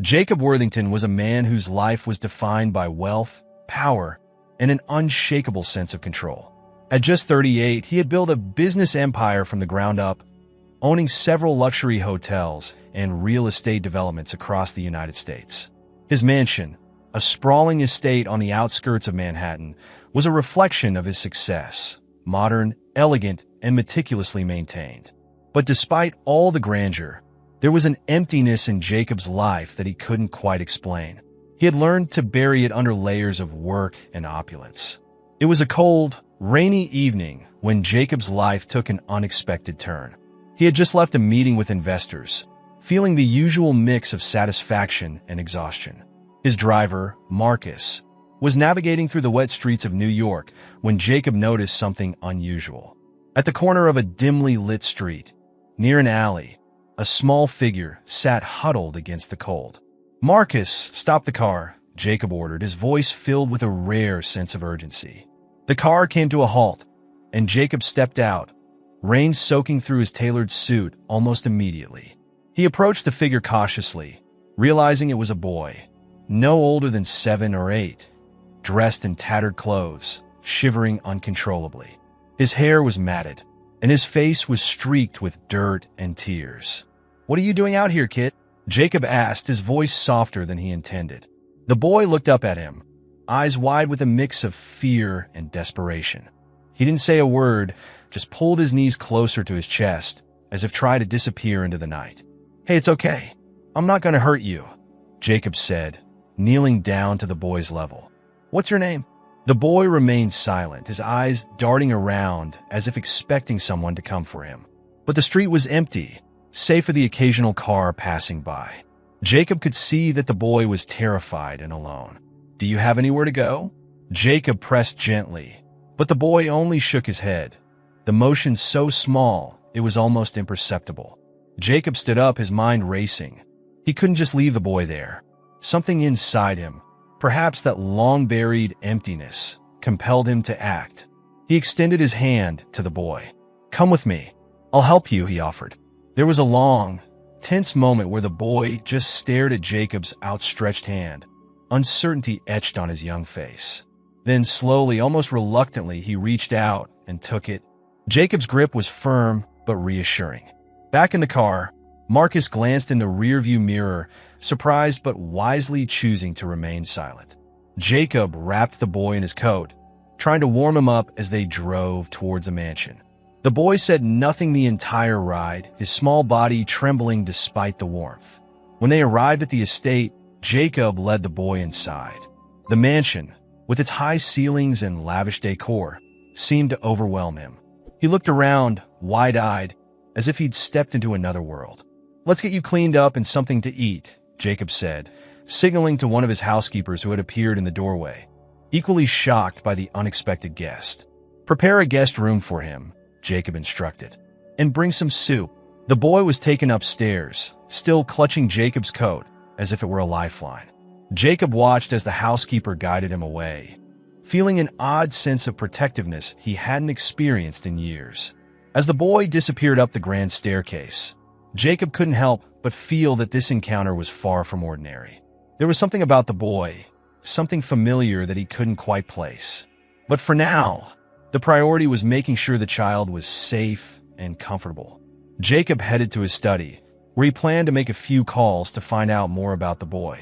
Jacob Worthington was a man whose life was defined by wealth, power, and an unshakable sense of control. At just 38, he had built a business empire from the ground up, owning several luxury hotels and real estate developments across the United States. His mansion, a sprawling estate on the outskirts of Manhattan, was a reflection of his success, modern, elegant, and meticulously maintained. But despite all the grandeur, there was an emptiness in Jacob's life that he couldn't quite explain. He had learned to bury it under layers of work and opulence. It was a cold, rainy evening when Jacob's life took an unexpected turn. He had just left a meeting with investors, feeling the usual mix of satisfaction and exhaustion. His driver, Marcus, was navigating through the wet streets of New York when Jacob noticed something unusual. At the corner of a dimly lit street, near an alley, a small figure sat huddled against the cold. "Marcus, stop the car," Jacob ordered, his voice filled with a rare sense of urgency. The car came to a halt, and Jacob stepped out, rain soaking through his tailored suit almost immediately. He approached the figure cautiously, realizing it was a boy, no older than 7 or 8, dressed in tattered clothes, shivering uncontrollably. His hair was matted, and his face was streaked with dirt and tears. "What are you doing out here, kid?" Jacob asked, his voice softer than he intended. The boy looked up at him, eyes wide with a mix of fear and desperation. He didn't say a word, just pulled his knees closer to his chest, as if trying to disappear into the night. "Hey, it's okay. I'm not going to hurt you," Jacob said, kneeling down to the boy's level. "What's your name?" The boy remained silent, his eyes darting around as if expecting someone to come for him. But the street was empty, save for the occasional car passing by. Jacob could see that the boy was terrified and alone. "Do you have anywhere to go?" Jacob pressed gently, but the boy only shook his head, the motion so small it was almost imperceptible. Jacob stood up, his mind racing. He couldn't just leave the boy there. Something inside him, perhaps that long-buried emptiness, compelled him to act. He extended his hand to the boy. "Come with me. I'll help you," he offered. There was a long, tense moment where the boy just stared at Jacob's outstretched hand, uncertainty etched on his young face. Then slowly, almost reluctantly, he reached out and took it. Jacob's grip was firm but reassuring. Back in the car, Marcus glanced in the rearview mirror, surprised but wisely choosing to remain silent. Jacob wrapped the boy in his coat, trying to warm him up as they drove towards the mansion. The boy said nothing the entire ride, his small body trembling despite the warmth. When they arrived at the estate, Jacob led the boy inside. The mansion, with its high ceilings and lavish decor, seemed to overwhelm him. He looked around, wide-eyed, as if he'd stepped into another world. "Let's get you cleaned up and something to eat," Jacob said, signaling to one of his housekeepers who had appeared in the doorway, equally shocked by the unexpected guest. "Prepare a guest room for him," Jacob instructed, "and bring some soup." The boy was taken upstairs, still clutching Jacob's coat as if it were a lifeline. Jacob watched as the housekeeper guided him away, feeling an odd sense of protectiveness he hadn't experienced in years. As the boy disappeared up the grand staircase, Jacob couldn't help but feel that this encounter was far from ordinary. There was something about the boy, something familiar that he couldn't quite place. But for now, the priority was making sure the child was safe and comfortable. Jacob headed to his study, where he planned to make a few calls to find out more about the boy.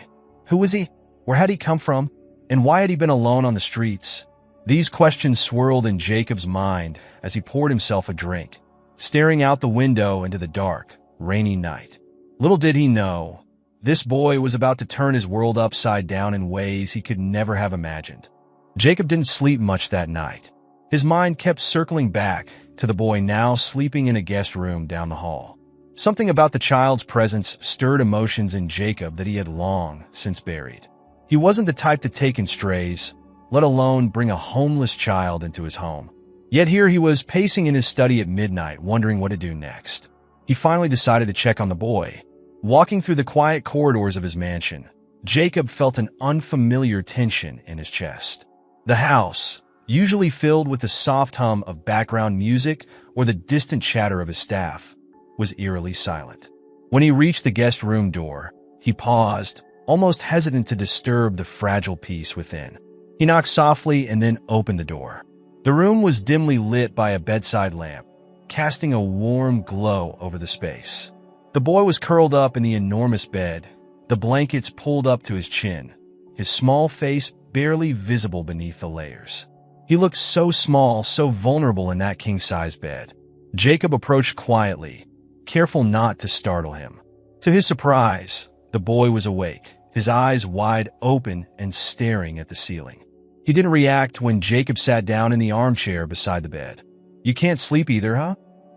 Who was he? Where had he come from? And why had he been alone on the streets? These questions swirled in Jacob's mind as he poured himself a drink, staring out the window into the dark, rainy night. Little did he know, this boy was about to turn his world upside down in ways he could never have imagined. Jacob didn't sleep much that night. His mind kept circling back to the boy now sleeping in a guest room down the hall. Something about the child's presence stirred emotions in Jacob that he had long since buried. He wasn't the type to take in strays, let alone bring a homeless child into his home. Yet here he was pacing in his study at midnight, wondering what to do next. He finally decided to check on the boy. Walking through the quiet corridors of his mansion, Jacob felt an unfamiliar tension in his chest. The house, usually filled with the soft hum of background music or the distant chatter of his staff, was eerily silent. When he reached the guest room door, He paused, almost hesitant to disturb the fragile peace within. He knocked softly and then opened the door. The room was dimly lit by a bedside lamp, casting a warm glow over the space. The boy was curled up in the enormous bed, the blankets pulled up to his chin, his small face barely visible beneath the layers. He looked so small, so vulnerable in that king-size bed. Jacob approached quietly, careful not to startle him. To his surprise, the boy was awake, his eyes wide open and staring at the ceiling. He didn't react when Jacob sat down in the armchair beside the bed. "You can't sleep either, huh?"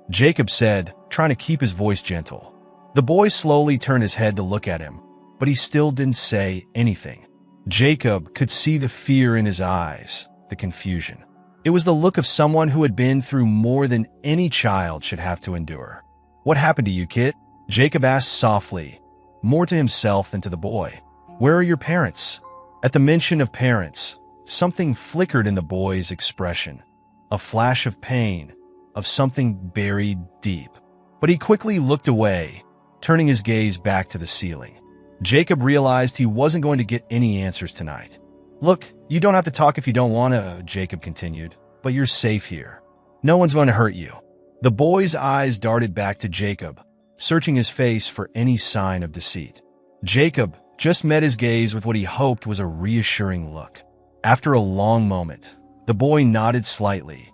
Jacob said, trying to keep his voice gentle. The boy slowly turned his head to look at him, but he still didn't say anything. Jacob could see the fear in his eyes, the confusion. It was the look of someone who had been through more than any child should have to endure. "What happened to you, kid?" Jacob asked softly, more to himself than to the boy. "Where are your parents?" At the mention of parents, something flickered in the boy's expression, a flash of pain, of something buried deep. But he quickly looked away, turning his gaze back to the ceiling. Jacob realized he wasn't going to get any answers tonight. "Look, you don't have to talk if you don't want to," Jacob continued, "but you're safe here. No one's going to hurt you." The boy's eyes darted back to Jacob, searching his face for any sign of deceit. Jacob just met his gaze with what he hoped was a reassuring look. After a long moment, the boy nodded slightly,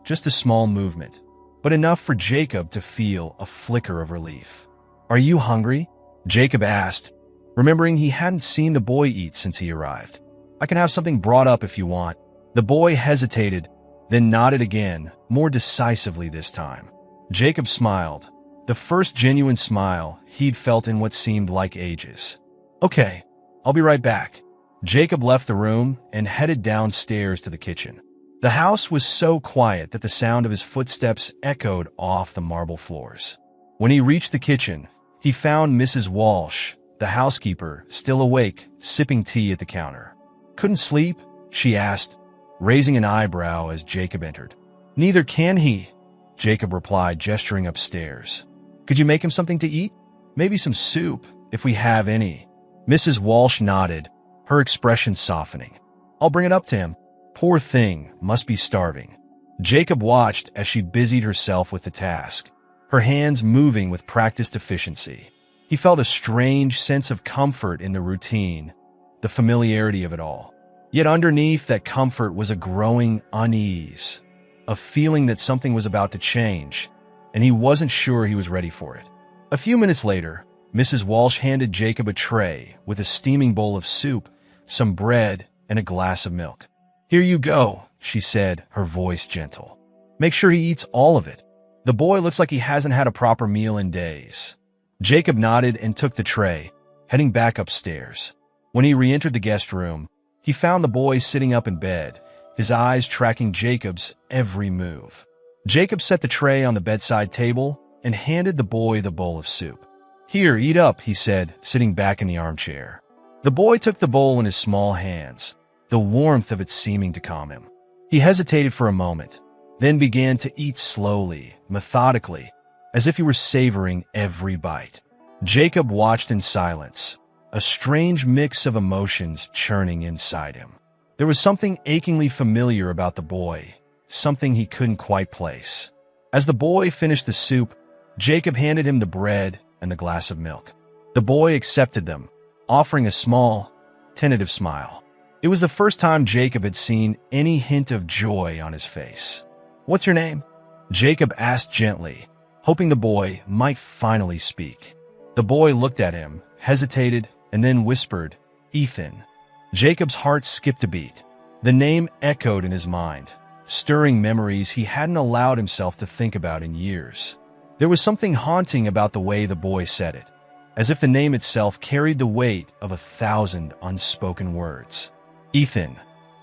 just a small movement, but enough for Jacob to feel a flicker of relief. "Are you hungry?" Jacob asked, remembering he hadn't seen the boy eat since he arrived. "I can have something brought up if you want." The boy hesitated, then nodded again, more decisively this time. Jacob smiled, the first genuine smile he'd felt in what seemed like ages. "Okay, I'll be right back." Jacob left the room and headed downstairs to the kitchen. The house was so quiet that the sound of his footsteps echoed off the marble floors. When he reached the kitchen, he found Mrs. Walsh, the housekeeper, still awake, sipping tea at the counter. "Couldn't sleep?" she asked, raising an eyebrow as Jacob entered. "Neither can he," Jacob replied, gesturing upstairs. "Could you make him something to eat? Maybe some soup, if we have any." Mrs. Walsh nodded, her expression softening. "I'll bring it up to him. Poor thing, must be starving." Jacob watched as she busied herself with the task, her hands moving with practiced efficiency. He felt a strange sense of comfort in the routine, the familiarity of it all. Yet underneath that comfort was a growing unease, a feeling that something was about to change, and he wasn't sure he was ready for it. A few minutes later, Mrs. Walsh handed Jacob a tray with a steaming bowl of soup, some bread, and a glass of milk. "Here you go," she said, her voice gentle. "Make sure he eats all of it. The boy looks like he hasn't had a proper meal in days." Jacob nodded and took the tray, heading back upstairs. When he re-entered the guest room, he found the boy sitting up in bed, his eyes tracking Jacob's every move. Jacob set the tray on the bedside table and handed the boy the bowl of soup. "Here, eat up," he said, sitting back in the armchair. The boy took the bowl in his small hands, the warmth of it seeming to calm him. He hesitated for a moment, then began to eat slowly, methodically, as if he were savoring every bite. Jacob watched in silence, a strange mix of emotions churning inside him. There was something achingly familiar about the boy, something he couldn't quite place. As the boy finished the soup, Jacob handed him the bread and the glass of milk. The boy accepted them, offering a small, tentative smile. It was the first time Jacob had seen any hint of joy on his face. "What's your name?" Jacob asked gently, hoping the boy might finally speak. The boy looked at him, hesitated, and then whispered, "Ethan." Jacob's heart skipped a beat. The name echoed in his mind, stirring memories he hadn't allowed himself to think about in years. There was something haunting about the way the boy said it, as if the name itself carried the weight of 1,000 unspoken words. "Ethan,"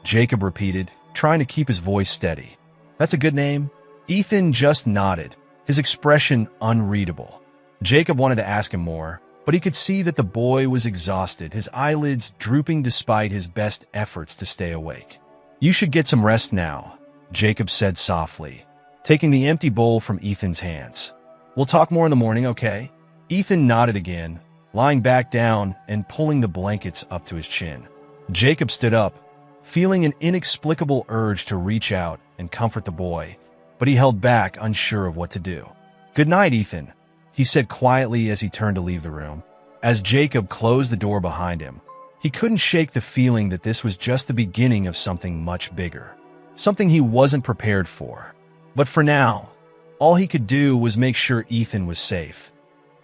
Jacob repeated, trying to keep his voice steady. "That's a good name." Ethan just nodded, his expression unreadable. Jacob wanted to ask him more, but he could see that the boy was exhausted, his eyelids drooping despite his best efforts to stay awake. "You should get some rest now," Jacob said softly, taking the empty bowl from Ethan's hands. "We'll talk more in the morning, okay?" Ethan nodded again, lying back down and pulling the blankets up to his chin. Jacob stood up, feeling an inexplicable urge to reach out and comfort the boy, but he held back, unsure of what to do. "Good night, Ethan," he said quietly as he turned to leave the room. As Jacob closed the door behind him, he couldn't shake the feeling that this was just the beginning of something much bigger, something he wasn't prepared for. But for now, all he could do was make sure Ethan was safe,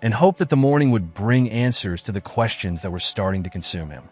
and hope that the morning would bring answers to the questions that were starting to consume him.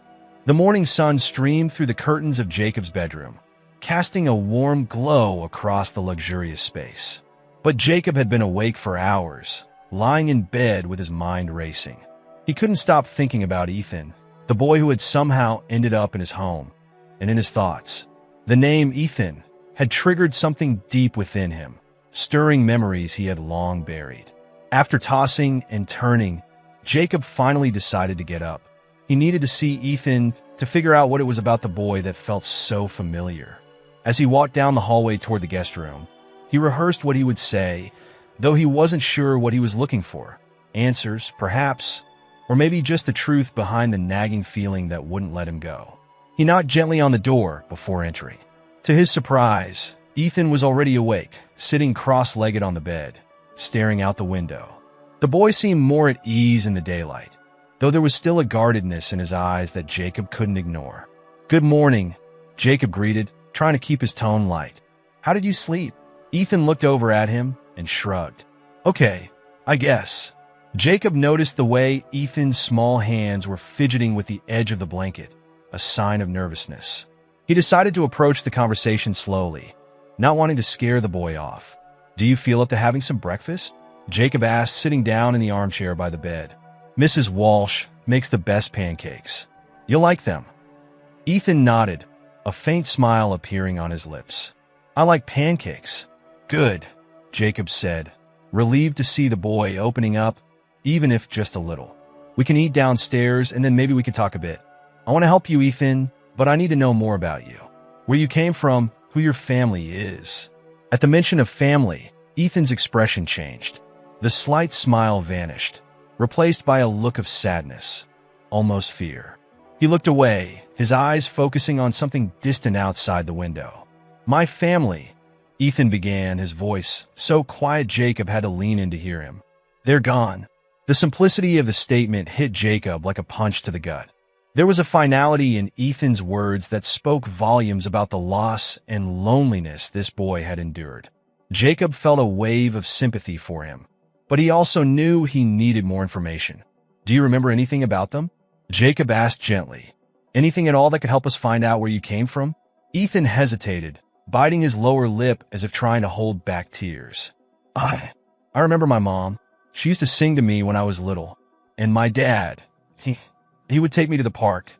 The morning sun streamed through the curtains of Jacob's bedroom, casting a warm glow across the luxurious space. But Jacob had been awake for hours, lying in bed with his mind racing. He couldn't stop thinking about Ethan, the boy who had somehow ended up in his home and in his thoughts. The name Ethan had triggered something deep within him, stirring memories he had long buried. After tossing and turning, Jacob finally decided to get up. He needed to see Ethan to figure out what it was about the boy that felt so familiar. As he walked down the hallway toward the guest room, he rehearsed what he would say, though he wasn't sure what he was looking for. Answers, perhaps, or maybe just the truth behind the nagging feeling that wouldn't let him go. He knocked gently on the door before entering. To his surprise, Ethan was already awake, sitting cross-legged on the bed, staring out the window. The boy seemed more at ease in the daylight, though there was still a guardedness in his eyes that Jacob couldn't ignore. "Good morning," Jacob greeted, trying to keep his tone light. "How did you sleep?" Ethan looked over at him and shrugged. "Okay, I guess." Jacob noticed the way Ethan's small hands were fidgeting with the edge of the blanket, a sign of nervousness. He decided to approach the conversation slowly, not wanting to scare the boy off. "Do you feel up to having some breakfast?" Jacob asked, sitting down in the armchair by the bed. "Mrs. Walsh makes the best pancakes. You'll like them." Ethan nodded, a faint smile appearing on his lips. "I like pancakes." "Good," Jacob said, relieved to see the boy opening up, even if just a little. "We can eat downstairs and then maybe we can talk a bit. I want to help you, Ethan, but I need to know more about you. Where you came from, who your family is." At the mention of family, Ethan's expression changed. The slight smile vanished, replaced by a look of sadness, almost fear. He looked away, his eyes focusing on something distant outside the window. "My family," Ethan began, his voice so quiet Jacob had to lean in to hear him. "They're gone." The simplicity of the statement hit Jacob like a punch to the gut. There was a finality in Ethan's words that spoke volumes about the loss and loneliness this boy had endured. Jacob felt a wave of sympathy for him, but he also knew he needed more information. "Do you remember anything about them?" Jacob asked gently. "Anything at all that could help us find out where you came from?" Ethan hesitated, biting his lower lip as if trying to hold back tears. I remember my mom. She used to sing to me when I was little. And my dad, he would take me to the park."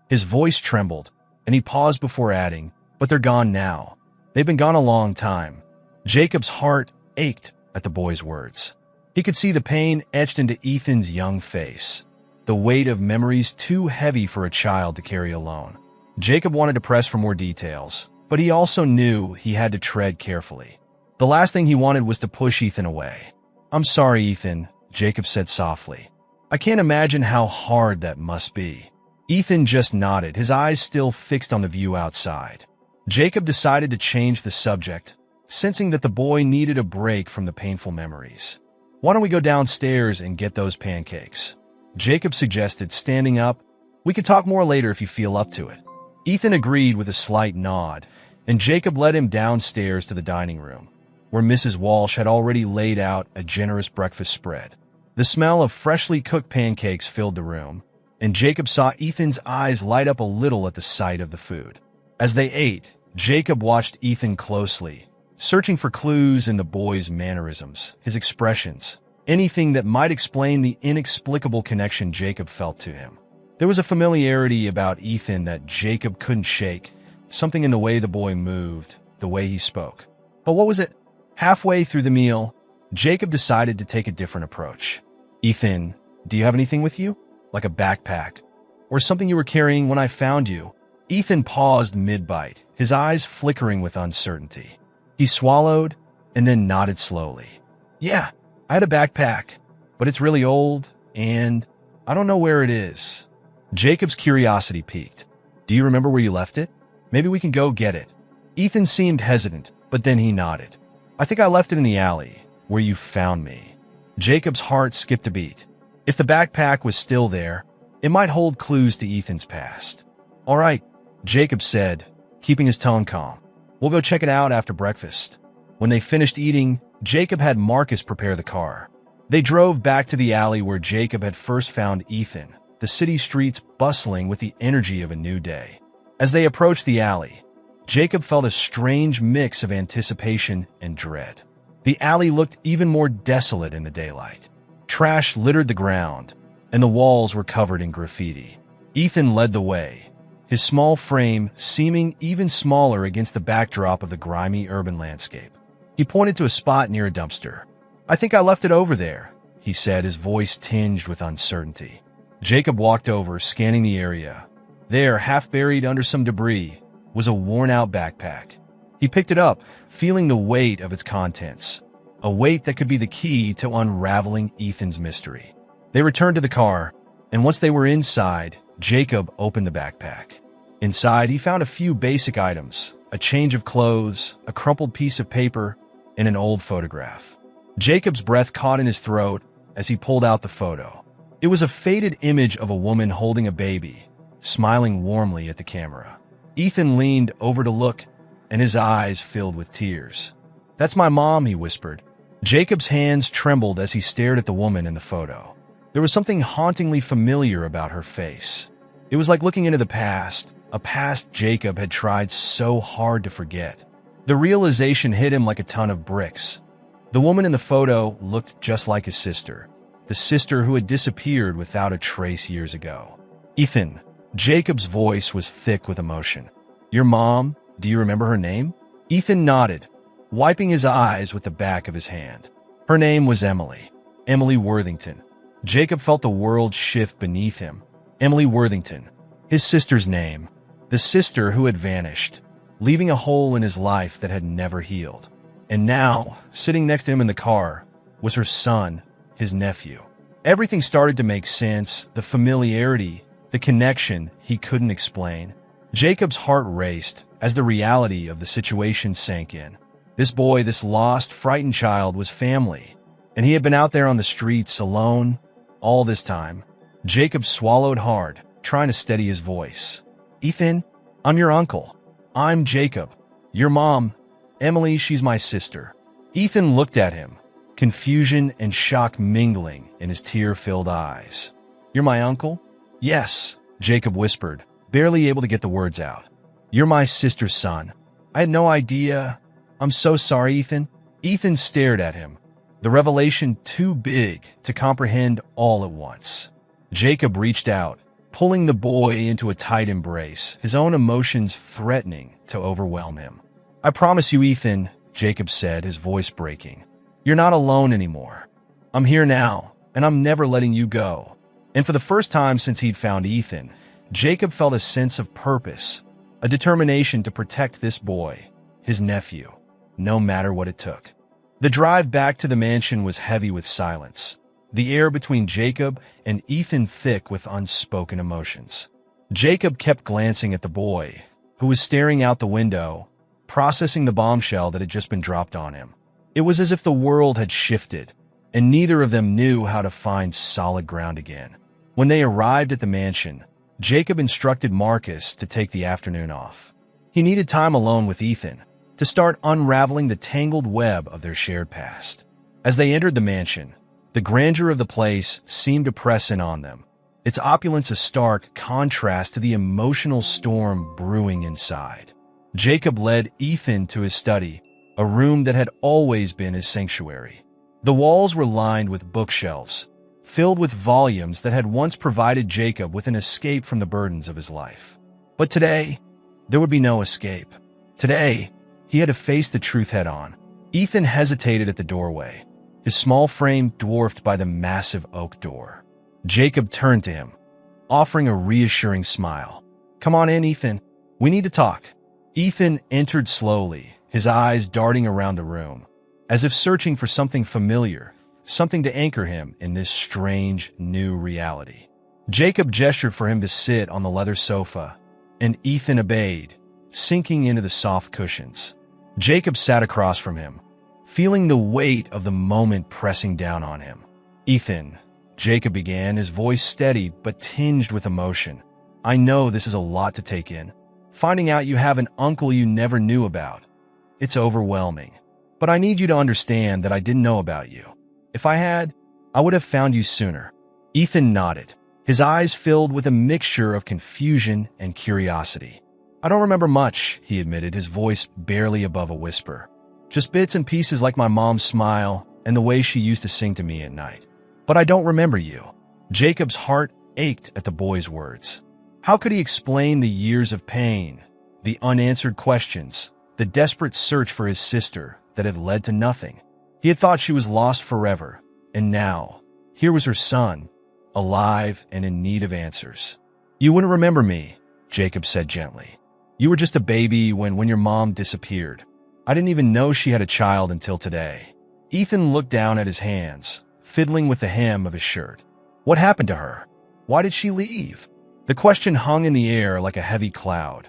His voice trembled, and he paused before adding, "But they're gone now. They've been gone a long time." Jacob's heart ached at the boy's words. He could see the pain etched into Ethan's young face, the weight of memories too heavy for a child to carry alone. Jacob wanted to press for more details, but he also knew he had to tread carefully. The last thing he wanted was to push Ethan away. "I'm sorry, Ethan," Jacob said softly. "I can't imagine how hard that must be." Ethan just nodded, his eyes still fixed on the view outside. Jacob decided to change the subject, sensing that the boy needed a break from the painful memories. "Why don't we go downstairs and get those pancakes?" Jacob suggested, standing up. "We can talk more later if you feel up to it." Ethan agreed with a slight nod, and Jacob led him downstairs to the dining room, where Mrs. Walsh had already laid out a generous breakfast spread. The smell of freshly cooked pancakes filled the room, and Jacob saw Ethan's eyes light up a little at the sight of the food. As they ate, Jacob watched Ethan closely, searching for clues in the boy's mannerisms, his expressions, anything that might explain the inexplicable connection Jacob felt to him. There was a familiarity about Ethan that Jacob couldn't shake, something in the way the boy moved, the way he spoke. But what was it? Halfway through the meal, Jacob decided to take a different approach. "Ethan, do you have anything with you? Like a backpack? Or something you were carrying when I found you?" Ethan paused mid-bite, his eyes flickering with uncertainty. He swallowed and then nodded slowly. "Yeah, I had a backpack, but it's really old, and..." I don't know where it is. Jacob's curiosity piqued. Do you remember where you left it? Maybe we can go get it. Ethan seemed hesitant, but then he nodded. I think I left it in the alley, where you found me. Jacob's heart skipped a beat. If the backpack was still there, it might hold clues to Ethan's past. All right, Jacob said, keeping his tone calm. We'll go check it out after breakfast. When they finished eating, Jacob had Marcus prepare the car. They drove back to the alley where Jacob had first found Ethan, the city streets bustling with the energy of a new day. As they approached the alley, Jacob felt a strange mix of anticipation and dread. The alley looked even more desolate in the daylight. Trash littered the ground, and the walls were covered in graffiti. Ethan led the way, his small frame seeming even smaller against the backdrop of the grimy urban landscape. He pointed to a spot near a dumpster. I think I left it over there, he said, his voice tinged with uncertainty. Jacob walked over, scanning the area. There, half buried under some debris, was a worn-out backpack. He picked it up, feeling the weight of its contents, a weight that could be the key to unraveling Ethan's mystery. They returned to the car, and once they were inside, Jacob opened the backpack. Inside, he found a few basic items, a change of clothes, a crumpled piece of paper, and an old photograph. Jacob's breath caught in his throat as he pulled out the photo. It was a faded image of a woman holding a baby, smiling warmly at the camera. Ethan leaned over to look, and his eyes filled with tears. That's my mom, he whispered. Jacob's hands trembled as he stared at the woman in the photo. There was something hauntingly familiar about her face. It was like looking into the past, a past Jacob had tried so hard to forget. The realization hit him like a ton of bricks. The woman in the photo looked just like his sister, the sister who had disappeared without a trace years ago. Ethan, Jacob's voice was thick with emotion. Your mom, do you remember her name? Ethan nodded, wiping his eyes with the back of his hand. Her name was Emily. Emily Worthington. Jacob felt the world shift beneath him. Emily Worthington, his sister's name. The sister who had vanished, leaving a hole in his life that had never healed. And now, sitting next to him in the car, was her son, his nephew. Everything started to make sense, the familiarity, the connection he couldn't explain. Jacob's heart raced as the reality of the situation sank in. This boy, this lost, frightened child, was family, and he had been out there on the streets alone all this time. Jacob swallowed hard, trying to steady his voice. Ethan, I'm your uncle. I'm Jacob. Your mom, Emily, she's my sister. Ethan looked at him, confusion and shock mingling in his tear-filled eyes. You're my uncle? Yes, Jacob whispered, barely able to get the words out. You're my sister's son. I had no idea. I'm so sorry, Ethan. Ethan stared at him, the revelation too big to comprehend all at once. Jacob reached out, pulling the boy into a tight embrace, his own emotions threatening to overwhelm him. I promise you, Ethan, Jacob said, his voice breaking. You're not alone anymore. I'm here now, and I'm never letting you go. And for the first time since he'd found Ethan, Jacob felt a sense of purpose, a determination to protect this boy, his nephew, no matter what it took. The drive back to the mansion was heavy with silence, the air between Jacob and Ethan thick with unspoken emotions. Jacob kept glancing at the boy, who was staring out the window, processing the bombshell that had just been dropped on him. It was as if the world had shifted, and neither of them knew how to find solid ground again. When they arrived at the mansion, Jacob instructed Marcus to take the afternoon off. He needed time alone with Ethan to start unraveling the tangled web of their shared past. As they entered the mansion, the grandeur of the place seemed to press in on them, its opulence a stark contrast to the emotional storm brewing inside. Jacob led Ethan to his study, a room that had always been his sanctuary. The walls were lined with bookshelves, filled with volumes that had once provided Jacob with an escape from the burdens of his life. But today, there would be no escape. Today, he had to face the truth head-on. Ethan hesitated at the doorway, his small frame dwarfed by the massive oak door. Jacob turned to him, offering a reassuring smile. Come on in, Ethan. We need to talk. Ethan entered slowly, his eyes darting around the room, as if searching for something familiar, something to anchor him in this strange, new reality. Jacob gestured for him to sit on the leather sofa, and Ethan obeyed, sinking into the soft cushions. Jacob sat across from him, feeling the weight of the moment pressing down on him. "Ethan," Jacob began, his voice steady but tinged with emotion. "I know this is a lot to take in. Finding out you have an uncle you never knew about. It's overwhelming. But I need you to understand that I didn't know about you. If I had, I would have found you sooner." Ethan nodded, his eyes filled with a mixture of confusion and curiosity. "I don't remember much," he admitted, his voice barely above a whisper. "Just bits and pieces like my mom's smile and the way she used to sing to me at night. But I don't remember you." Jacob's heart ached at the boy's words. How could he explain the years of pain, the unanswered questions, the desperate search for his sister that had led to nothing? He had thought she was lost forever, and now, here was her son, alive and in need of answers. "You wouldn't remember me," Jacob said gently. "You were just a baby when your mom disappeared. I didn't even know she had a child until today." Ethan looked down at his hands, fiddling with the hem of his shirt. What happened to her? Why did she leave? The question hung in the air like a heavy cloud,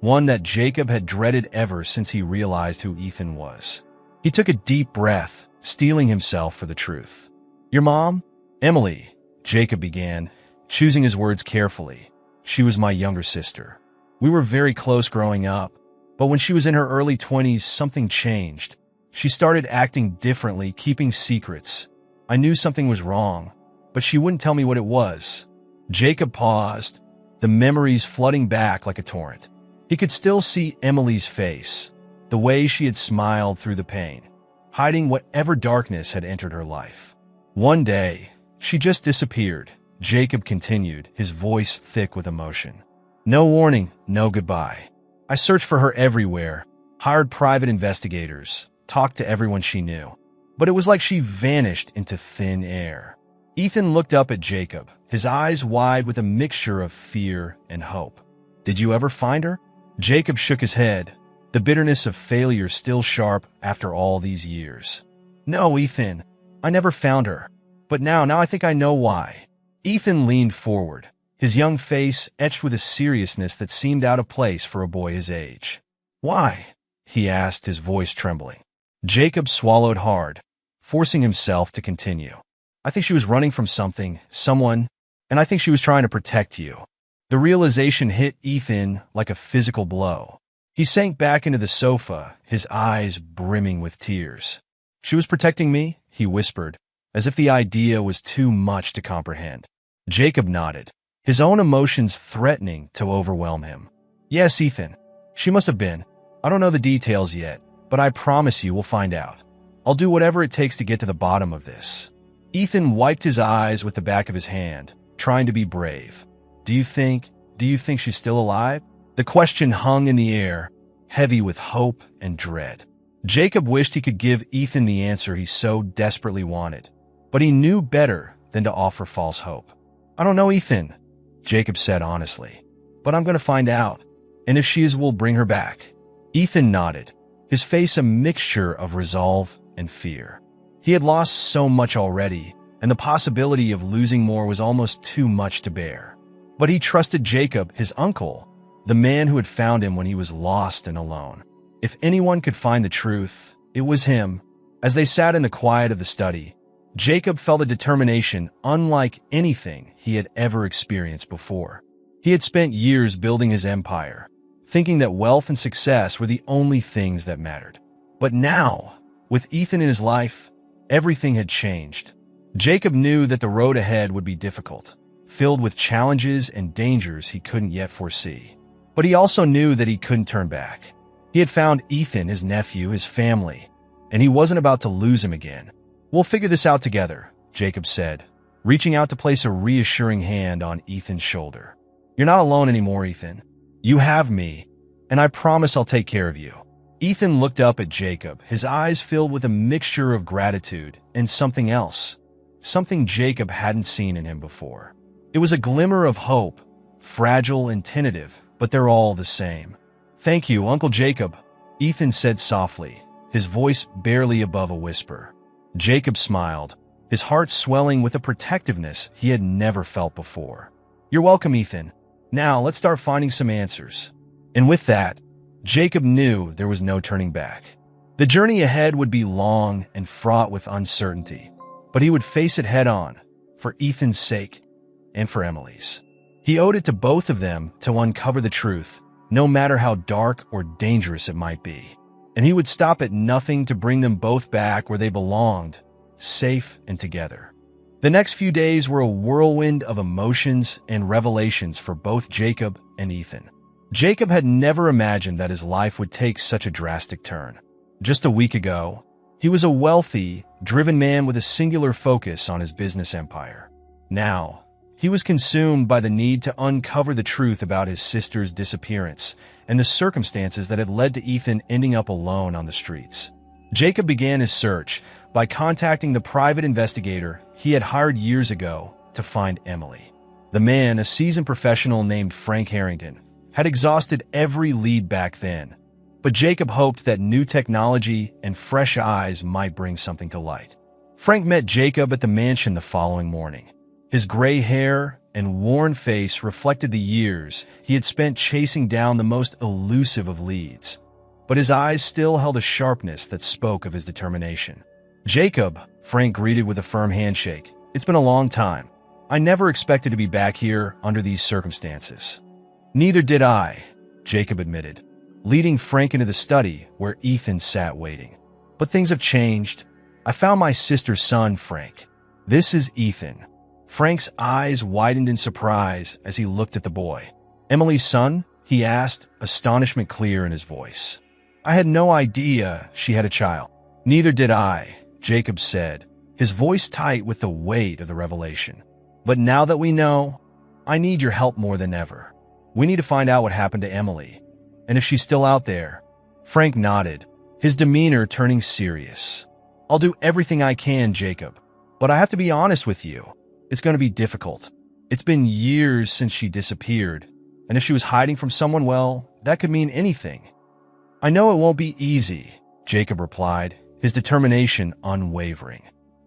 one that Jacob had dreaded ever since he realized who Ethan was. He took a deep breath, steeling himself for the truth. "Your mom? Emily," Jacob began, choosing his words carefully. "She was my younger sister. We were very close growing up, but when she was in her early 20s, something changed. She started acting differently, keeping secrets. I knew something was wrong, but she wouldn't tell me what it was." Jacob paused, the memories flooding back like a torrent. He could still see Emily's face, the way she had smiled through the pain, hiding whatever darkness had entered her life. "One day, she just disappeared," Jacob continued, his voice thick with emotion. "No warning, no goodbye. I searched for her everywhere, hired private investigators, talked to everyone she knew. But it was like she vanished into thin air." Ethan looked up at Jacob, his eyes wide with a mixture of fear and hope. "Did you ever find her?" Jacob shook his head, the bitterness of failure still sharp after all these years. "No, Ethan, I never found her. But now I think I know why." Ethan leaned forward, his young face etched with a seriousness that seemed out of place for a boy his age. "Why?" he asked, his voice trembling. Jacob swallowed hard, forcing himself to continue. "I think she was running from someone, and I think she was trying to protect you." The realization hit Ethan like a physical blow. He sank back into the sofa, his eyes brimming with tears. "She was protecting me," he whispered, as if the idea was too much to comprehend. Jacob nodded, his own emotions threatening to overwhelm him. "Yes, Ethan, she must have been. I don't know the details yet, but I promise you we'll find out. I'll do whatever it takes to get to the bottom of this." Ethan wiped his eyes with the back of his hand, trying to be brave. Do you think she's still alive?" The question hung in the air, heavy with hope and dread. Jacob wished he could give Ethan the answer he so desperately wanted, but he knew better than to offer false hope. "I don't know, Ethan," Jacob said honestly, "but I'm going to find out, and if she is, we'll bring her back." Ethan nodded, his face a mixture of resolve and fear. He had lost so much already, and the possibility of losing more was almost too much to bear. But he trusted Jacob, his uncle, the man who had found him when he was lost and alone. If anyone could find the truth, it was him. As they sat in the quiet of the study, Jacob felt a determination unlike anything he had ever experienced before. He had spent years building his empire, thinking that wealth and success were the only things that mattered. But now, with Ethan in his life, everything had changed. Jacob knew that the road ahead would be difficult, filled with challenges and dangers he couldn't yet foresee. But he also knew that he couldn't turn back. He had found Ethan, his nephew, his family, and he wasn't about to lose him again. "We'll figure this out together," Jacob said, reaching out to place a reassuring hand on Ethan's shoulder. "You're not alone anymore, Ethan. You have me, and I promise I'll take care of you." Ethan looked up at Jacob, his eyes filled with a mixture of gratitude and something else, something Jacob hadn't seen in him before. It was a glimmer of hope, fragile and tentative, but they're all the same. "Thank you, Uncle Jacob," Ethan said softly, his voice barely above a whisper. Jacob smiled, his heart swelling with a protectiveness he had never felt before. You're welcome, Ethan. Now, let's start finding some answers. And with that, Jacob knew there was no turning back. The journey ahead would be long and fraught with uncertainty, but he would face it head-on, for Ethan's sake and for Emily's. He owed it to both of them to uncover the truth, no matter how dark or dangerous it might be. And he would stop at nothing to bring them both back where they belonged, safe and together. The next few days were a whirlwind of emotions and revelations for both Jacob and Ethan. Jacob had never imagined that his life would take such a drastic turn. Just a week ago, he was a wealthy, driven man with a singular focus on his business empire. Now, he was consumed by the need to uncover the truth about his sister's disappearance and the circumstances that had led to Ethan ending up alone on the streets. Jacob began his search by contacting the private investigator he had hired years ago to find Emily. The man, a seasoned professional named Frank Harrington, had exhausted every lead back then, but Jacob hoped that new technology and fresh eyes might bring something to light. Frank met Jacob at the mansion the following morning. His gray hair and worn face reflected the years he had spent chasing down the most elusive of leads, but his eyes still held a sharpness that spoke of his determination. "Jacob," Frank greeted with a firm handshake. "It's been a long time. I never expected to be back here under these circumstances." "Neither did I," Jacob admitted, leading Frank into the study where Ethan sat waiting. "But things have changed. I found my sister's son, Frank. This is Ethan." Frank's eyes widened in surprise as he looked at the boy. "Emily's son?" he asked, astonishment clear in his voice. "I had no idea she had a child." "Neither did I," Jacob said, his voice tight with the weight of the revelation. "But now that we know, I need your help more than ever. We need to find out what happened to Emily, and if she's still out there." Frank nodded, his demeanor turning serious. "I'll do everything I can, Jacob, but I have to be honest with you. It's going to be difficult. It's been years since she disappeared, and if she was hiding from someone, well, that could mean anything." "I know it won't be easy," Jacob replied, his determination unwavering.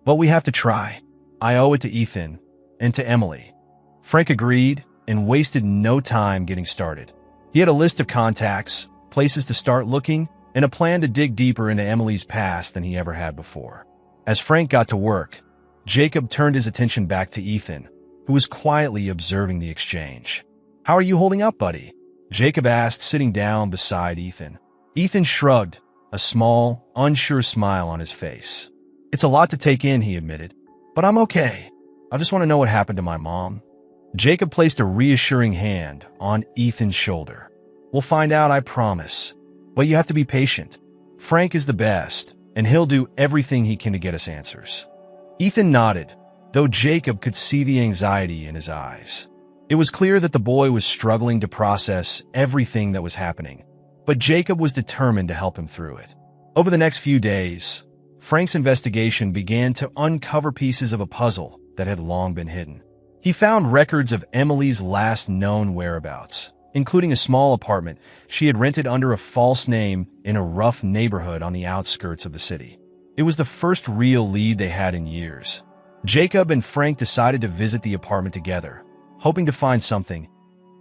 "But we have to try. I owe it to Ethan and to Emily." Frank agreed and wasted no time getting started. He had a list of contacts, places to start looking, and a plan to dig deeper into Emily's past than he ever had before. As Frank got to work, Jacob turned his attention back to Ethan, who was quietly observing the exchange. "How are you holding up, buddy?" Jacob asked, sitting down beside Ethan. Ethan shrugged, a small, unsure smile on his face. "It's a lot to take in," he admitted, "but I'm okay. I just want to know what happened to my mom." Jacob placed a reassuring hand on Ethan's shoulder. "We'll find out, I promise. But you have to be patient. Frank is the best, and he'll do everything he can to get us answers." Ethan nodded, though Jacob could see the anxiety in his eyes. It was clear that the boy was struggling to process everything that was happening, but Jacob was determined to help him through it. Over the next few days, Frank's investigation began to uncover pieces of a puzzle that had long been hidden. He found records of Emily's last known whereabouts, including a small apartment she had rented under a false name in a rough neighborhood on the outskirts of the city. It was the first real lead they had in years. Jacob and Frank decided to visit the apartment together, hoping to find something,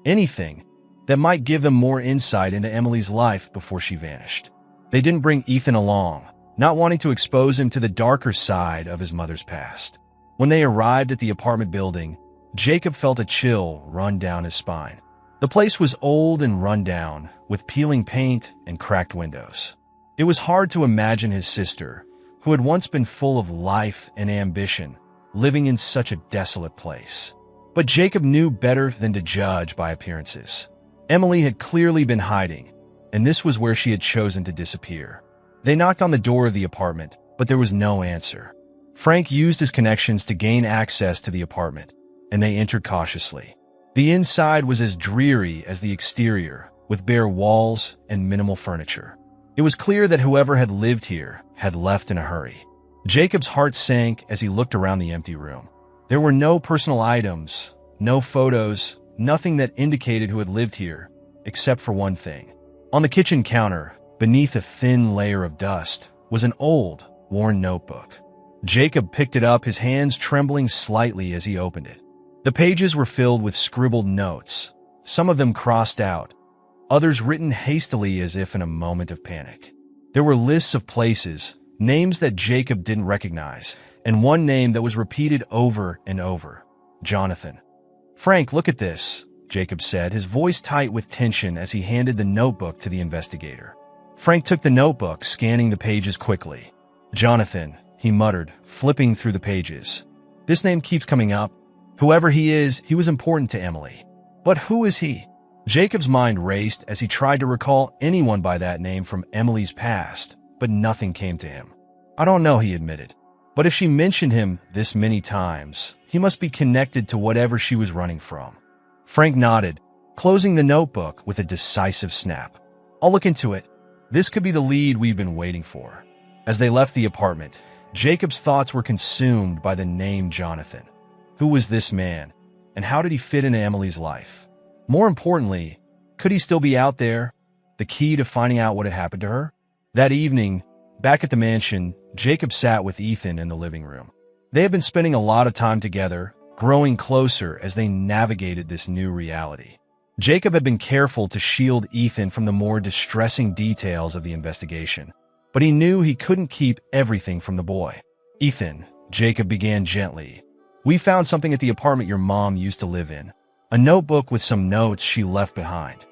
anything, that might give them more insight into Emily's life before she vanished. They didn't bring Ethan along, not wanting to expose him to the darker side of his mother's past. When they arrived at the apartment building, Jacob felt a chill run down his spine. The place was old and run down, with peeling paint and cracked windows. It was hard to imagine his sister, who had once been full of life and ambition, living in such a desolate place. But Jacob knew better than to judge by appearances. Emily had clearly been hiding, and this was where she had chosen to disappear. They knocked on the door of the apartment, but there was no answer. Frank used his connections to gain access to the apartment, and they entered cautiously. The inside was as dreary as the exterior, with bare walls and minimal furniture. It was clear that whoever had lived here had left in a hurry. Jacob's heart sank as he looked around the empty room. There were no personal items, no photos, nothing that indicated who had lived here, except for one thing. On the kitchen counter, beneath a thin layer of dust, was an old, worn notebook. Jacob picked it up, his hands trembling slightly as he opened it. The pages were filled with scribbled notes, some of them crossed out, others written hastily as if in a moment of panic. There were lists of places, names that Jacob didn't recognize, and one name that was repeated over and over: Jonathan. "Frank, look at this," Jacob said, his voice tight with tension as he handed the notebook to the investigator. Frank took the notebook, scanning the pages quickly. "Jonathan," he muttered, flipping through the pages. "This name keeps coming up. Whoever he is, he was important to Emily. But who is he?" Jacob's mind raced as he tried to recall anyone by that name from Emily's past, but nothing came to him. "I don't know," he admitted. "But if she mentioned him this many times, he must be connected to whatever she was running from." Frank nodded, closing the notebook with a decisive snap. "I'll look into it. This could be the lead we've been waiting for." As they left the apartment, Jacob's thoughts were consumed by the name Jonathan. Who was this man, and how did he fit into Emily's life? More importantly, could he still be out there, the key to finding out what had happened to her? That evening, back at the mansion, Jacob sat with Ethan in the living room. They had been spending a lot of time together, growing closer as they navigated this new reality. Jacob had been careful to shield Ethan from the more distressing details of the investigation, but he knew he couldn't keep everything from the boy. "Ethan," Jacob began gently, "we found something at the apartment your mom used to live in. A notebook with some notes she left behind."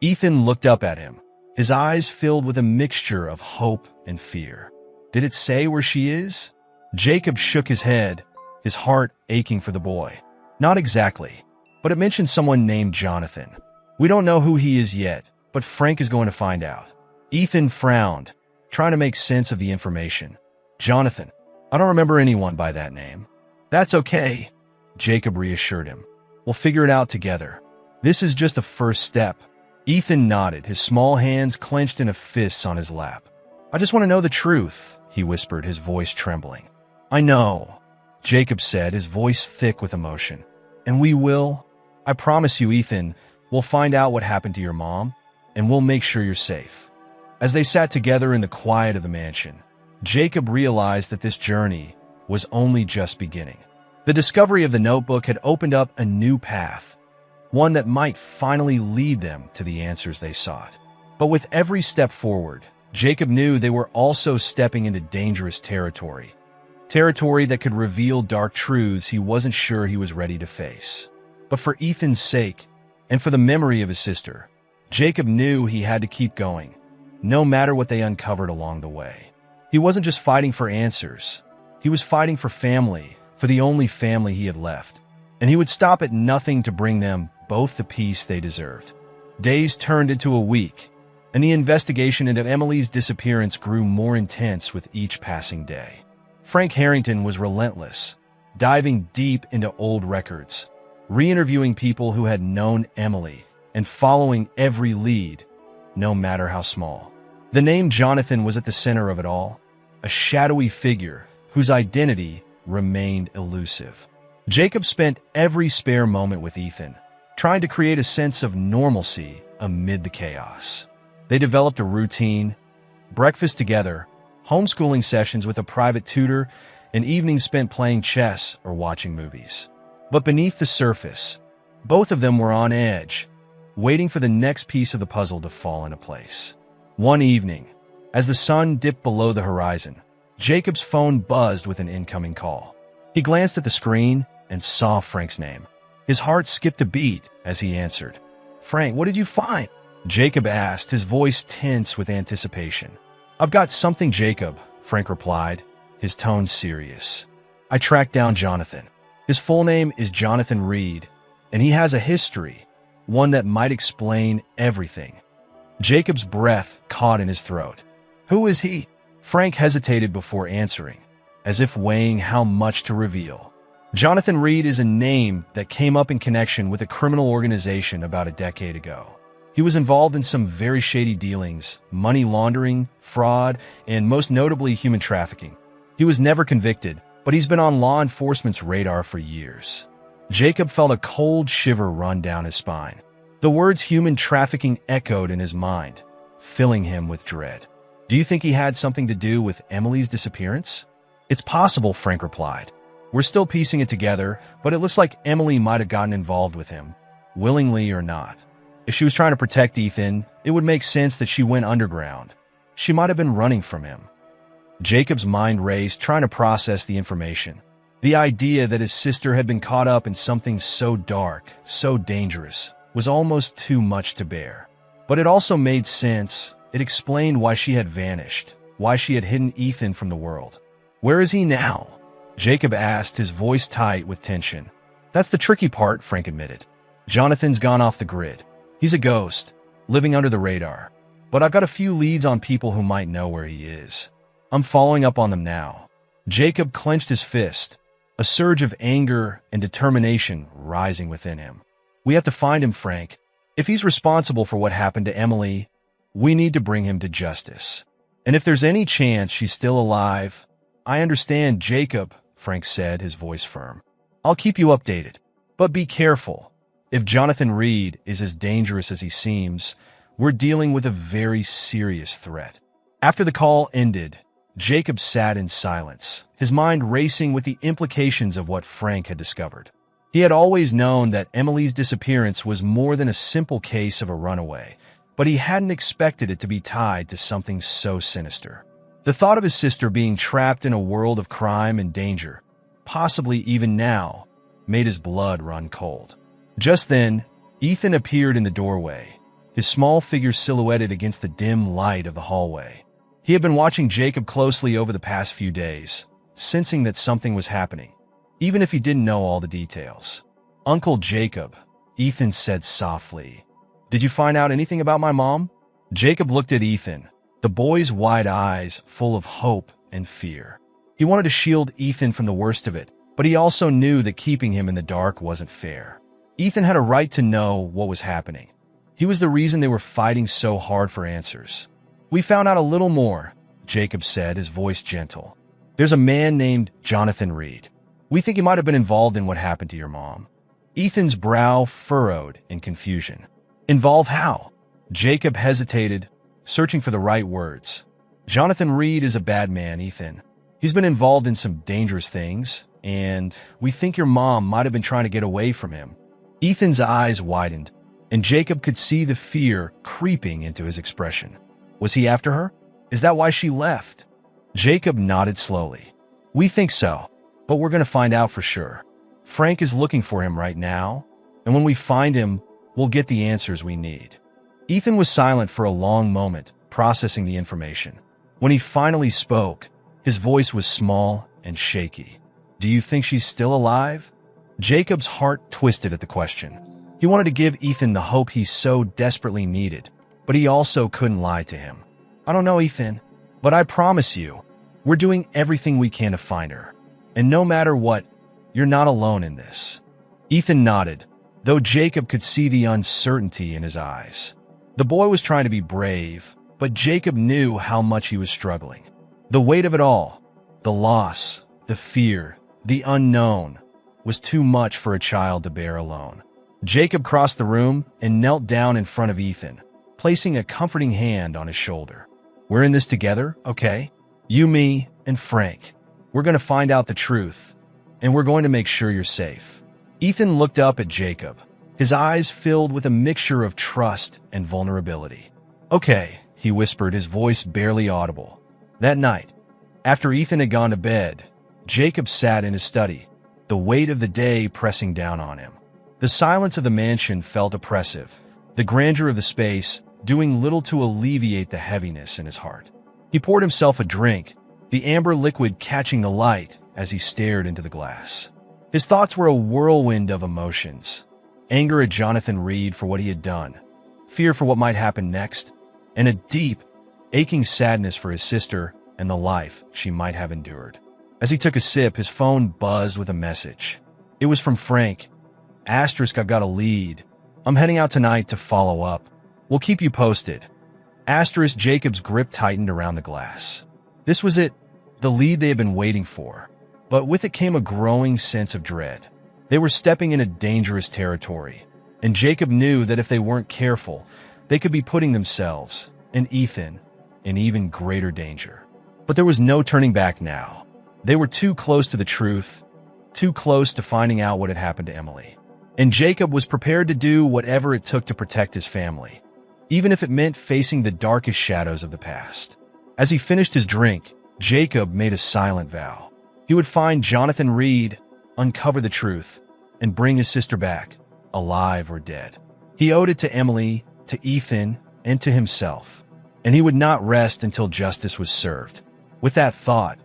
Ethan looked up at him, his eyes filled with a mixture of hope and fear. "Did it say where she is?" Jacob shook his head, his heart aching for the boy. "Not exactly, but it mentioned someone named Jonathan. We don't know who he is yet, but Frank is going to find out." Ethan frowned, trying to make sense of the information. "Jonathan? I don't remember anyone by that name." "That's okay," Jacob reassured him. "We'll figure it out together. This is just the first step." Ethan nodded, his small hands clenched in a fist on his lap. "I just want to know the truth," he whispered, his voice trembling. "I know," Jacob said, his voice thick with emotion. "And we will. I promise you, Ethan, we'll find out what happened to your mom, and we'll make sure you're safe." As they sat together in the quiet of the mansion, Jacob realized that this journey was only just beginning. The discovery of the notebook had opened up a new path, one that might finally lead them to the answers they sought. But with every step forward, Jacob knew they were also stepping into dangerous territory that could reveal dark truths he wasn't sure he was ready to face. But for Ethan's sake, and for the memory of his sister, Jacob knew he had to keep going, no matter what they uncovered along the way. He wasn't just fighting for answers. He was fighting for family, for the only family he had left. And he would stop at nothing to bring them both the peace they deserved. Days turned into a week, and the investigation into Emily's disappearance grew more intense with each passing day. Frank Harrington was relentless, diving deep into old records, re-interviewing people who had known Emily, and following every lead, no matter how small. The name Jonathan was at the center of it all, a shadowy figure whose identity remained elusive. Jacob spent every spare moment with Ethan, trying to create a sense of normalcy amid the chaos. They developed a routine: breakfast together, homeschooling sessions with a private tutor, and evenings spent playing chess or watching movies. But beneath the surface, both of them were on edge, waiting for the next piece of the puzzle to fall into place. One evening, as the sun dipped below the horizon, Jacob's phone buzzed with an incoming call. He glanced at the screen and saw Frank's name. His heart skipped a beat as he answered. "Frank, what did you find?" Jacob asked, his voice tense with anticipation. "I've got something, Jacob," Frank replied, his tone serious. "I tracked down Jonathan. His full name is Jonathan Reed, and he has a history, one that might explain everything." Jacob's breath caught in his throat. "Who is he?" Frank hesitated before answering, as if weighing how much to reveal. Jonathan Reed is a name that came up in connection with a criminal organization about a decade ago. He was involved in some very shady dealings, money laundering, fraud, and most notably human trafficking. He was never convicted, but he's been on law enforcement's radar for years. Jacob felt a cold shiver run down his spine. The words human trafficking echoed in his mind, filling him with dread. "Do you think he had something to do with Emily's disappearance?" "It's possible," Frank replied. We're still piecing it together, but it looks like Emily might have gotten involved with him, willingly or not. If she was trying to protect Ethan, it would make sense that she went underground. She might have been running from him. Jacob's mind raced, trying to process the information. The idea that his sister had been caught up in something so dark, so dangerous, was almost too much to bear. But it also made sense. It explained why she had vanished, why she had hidden Ethan from the world. "Where is he now?" Jacob asked, his voice tight with tension. "That's the tricky part," Frank admitted. "Jonathan's gone off the grid. He's a ghost, living under the radar. But I've got a few leads on people who might know where he is. I'm following up on them now." Jacob clenched his fist, a surge of anger and determination rising within him. "We have to find him, Frank. If he's responsible for what happened to Emily, we need to bring him to justice. And if there's any chance she's still alive—" "I understand, Jacob," Frank said, his voice firm. "I'll keep you updated. But be careful. If Jonathan Reed is as dangerous as he seems, we're dealing with a very serious threat." After the call ended, Jacob sat in silence, his mind racing with the implications of what Frank had discovered. He had always known that Emily's disappearance was more than a simple case of a runaway, but he hadn't expected it to be tied to something so sinister. The thought of his sister being trapped in a world of crime and danger, possibly even now, made his blood run cold. Just then, Ethan appeared in the doorway, his small figure silhouetted against the dim light of the hallway. He had been watching Jacob closely over the past few days, sensing that something was happening, even if he didn't know all the details. "Uncle Jacob," Ethan said softly, "did you find out anything about my mom?" Jacob looked at Ethan, the boy's wide eyes full of hope and fear. He wanted to shield Ethan from the worst of it, but he also knew that keeping him in the dark wasn't fair. Ethan had a right to know what was happening. He was the reason they were fighting so hard for answers. "We found out a little more," Jacob said, his voice gentle. "There's a man named Jonathan Reed. We think he might have been involved in what happened to your mom." Ethan's brow furrowed in confusion. "Involved how?" Jacob hesitated, searching for the right words. "Jonathan Reed is a bad man, Ethan. He's been involved in some dangerous things, and we think your mom might have been trying to get away from him." Ethan's eyes widened, and Jacob could see the fear creeping into his expression. "Was he after her? Is that why she left?" Jacob nodded slowly. "We think so, but we're going to find out for sure. Frank is looking for him right now, and when we find him, we'll get the answers we need." Ethan was silent for a long moment, processing the information. When he finally spoke, his voice was small and shaky. "Do you think she's still alive?" Jacob's heart twisted at the question. He wanted to give Ethan the hope he so desperately needed, but he also couldn't lie to him. "I don't know, Ethan, but I promise you, we're doing everything we can to find her. And no matter what, you're not alone in this." Ethan nodded, though Jacob could see the uncertainty in his eyes. The boy was trying to be brave, but Jacob knew how much he was struggling. The weight of it all, the loss, the fear, the unknown, was too much for a child to bear alone. Jacob crossed the room and knelt down in front of Ethan, placing a comforting hand on his shoulder. "We're in this together, okay? You, me, and Frank. We're going to find out the truth, and we're going to make sure you're safe." Ethan looked up at Jacob, his eyes filled with a mixture of trust and vulnerability. "Okay," he whispered, his voice barely audible. That night, after Ethan had gone to bed, Jacob sat in his study, the weight of the day pressing down on him. The silence of the mansion felt oppressive, the grandeur of the space doing little to alleviate the heaviness in his heart. He poured himself a drink, the amber liquid catching the light as he stared into the glass. His thoughts were a whirlwind of emotions: anger at Jonathan Reed for what he had done, fear for what might happen next, and a deep, aching sadness for his sister and the life she might have endured. As he took a sip, his phone buzzed with a message. It was from Frank. "Asterisk, I've got a lead. I'm heading out tonight to follow up. We'll keep you posted." Asterisk. Jacob's grip tightened around the glass. This was it, the lead they had been waiting for. But with it came a growing sense of dread. They were stepping into dangerous territory, and Jacob knew that if they weren't careful, they could be putting themselves and Ethan in even greater danger. But there was no turning back now. They were too close to the truth, too close to finding out what had happened to Emily. And Jacob was prepared to do whatever it took to protect his family, even if it meant facing the darkest shadows of the past. As he finished his drink, Jacob made a silent vow. He would find Jonathan Reed, uncover the truth, and bring his sister back, alive or dead. He owed it to Emily, to Ethan, and to himself, and he would not rest until justice was served. With that thought,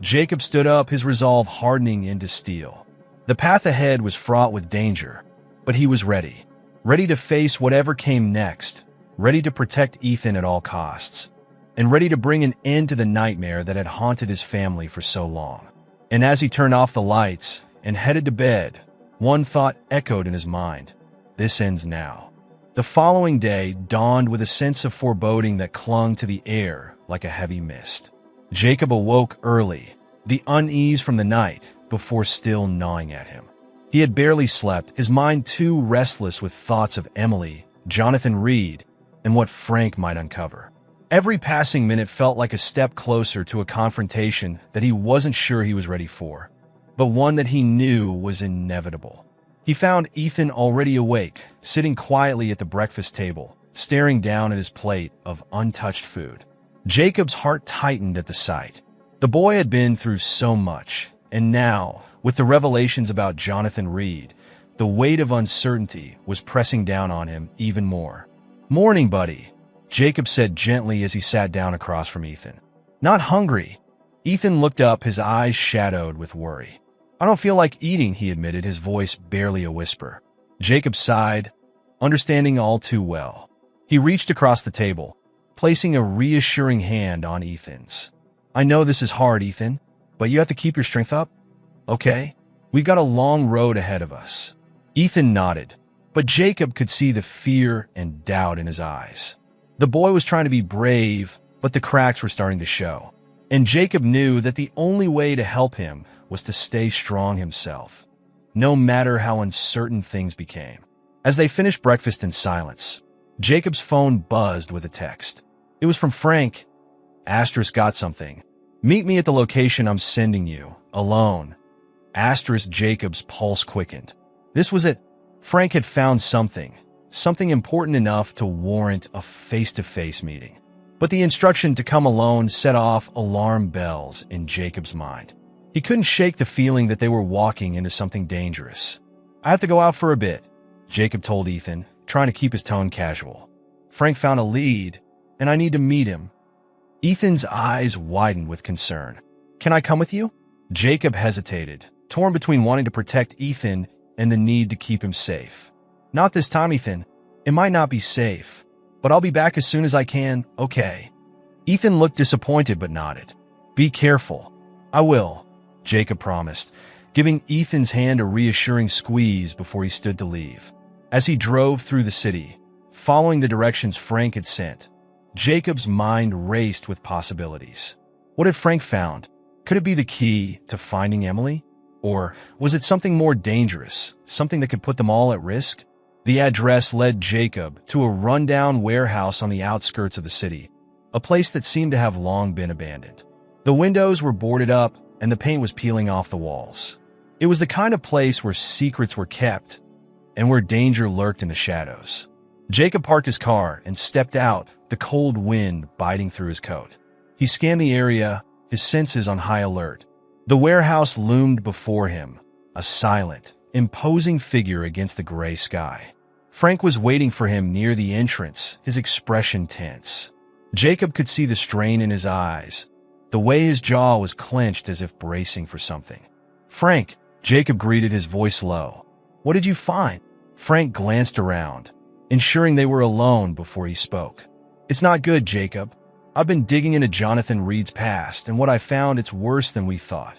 Jacob stood up, his resolve hardening into steel. The path ahead was fraught with danger, but he was ready. Ready to face whatever came next, ready to protect Ethan at all costs, and ready to bring an end to the nightmare that had haunted his family for so long. And as he turned off the lights and headed to bed, one thought echoed in his mind: this ends now. The following day dawned with a sense of foreboding that clung to the air like a heavy mist. Jacob awoke early, the unease from the night before still gnawing at him. He had barely slept, his mind too restless with thoughts of Emily, Jonathan Reed, and what Frank might uncover. Every passing minute felt like a step closer to a confrontation that he wasn't sure he was ready for, but one that he knew was inevitable. He found Ethan already awake, sitting quietly at the breakfast table, staring down at his plate of untouched food. Jacob's heart tightened at the sight. The boy had been through so much, and now, with the revelations about Jonathan Reed, the weight of uncertainty was pressing down on him even more. "Morning, buddy," Jacob said gently as he sat down across from Ethan. "Not hungry?" Ethan looked up, his eyes shadowed with worry. "I don't feel like eating," he admitted, his voice barely a whisper. Jacob sighed, understanding all too well. He reached across the table, placing a reassuring hand on Ethan's. "I know this is hard, Ethan, but you have to keep your strength up, okay? We've got a long road ahead of us." Ethan nodded, but Jacob could see the fear and doubt in his eyes. The boy was trying to be brave, but the cracks were starting to show. And Jacob knew that the only way to help him was to stay strong himself, no matter how uncertain things became. As they finished breakfast in silence, Jacob's phone buzzed with a text. It was from Frank. Asterisk got something. "Meet me at the location I'm sending you, alone." Asterisk Jacob's pulse quickened. This was it. Frank had found something important enough to warrant a face-to-face meeting. But the instruction to come alone set off alarm bells in Jacob's mind. He couldn't shake the feeling that they were walking into something dangerous. "I have to go out for a bit," Jacob told Ethan, trying to keep his tone casual. "Frank found a lead, and I need to meet him." Ethan's eyes widened with concern. "Can I come with you?" Jacob hesitated, torn between wanting to protect Ethan and the need to keep him safe. "Not this time, Ethan. It might not be safe, but I'll be back as soon as I can, okay?" Ethan looked disappointed but nodded. "Be careful." "I will," Jacob promised, giving Ethan's hand a reassuring squeeze before he stood to leave. As he drove through the city, following the directions Frank had sent, Jacob's mind raced with possibilities. What had Frank found? Could it be the key to finding Emily? Or was it something more dangerous, something that could put them all at risk? The address led Jacob to a rundown warehouse on the outskirts of the city, a place that seemed to have long been abandoned. The windows were boarded up and the paint was peeling off the walls. It was the kind of place where secrets were kept and where danger lurked in the shadows. Jacob parked his car and stepped out, the cold wind biting through his coat. He scanned the area, his senses on high alert. The warehouse loomed before him, a silent, imposing figure against the gray sky. Frank was waiting for him near the entrance, his expression tense. Jacob could see the strain in his eyes, the way his jaw was clenched as if bracing for something. "Frank," Jacob greeted, his voice low. "What did you find?" Frank glanced around, ensuring they were alone before he spoke. "It's not good, Jacob. I've been digging into Jonathan Reed's past, and what I found, it's worse than we thought."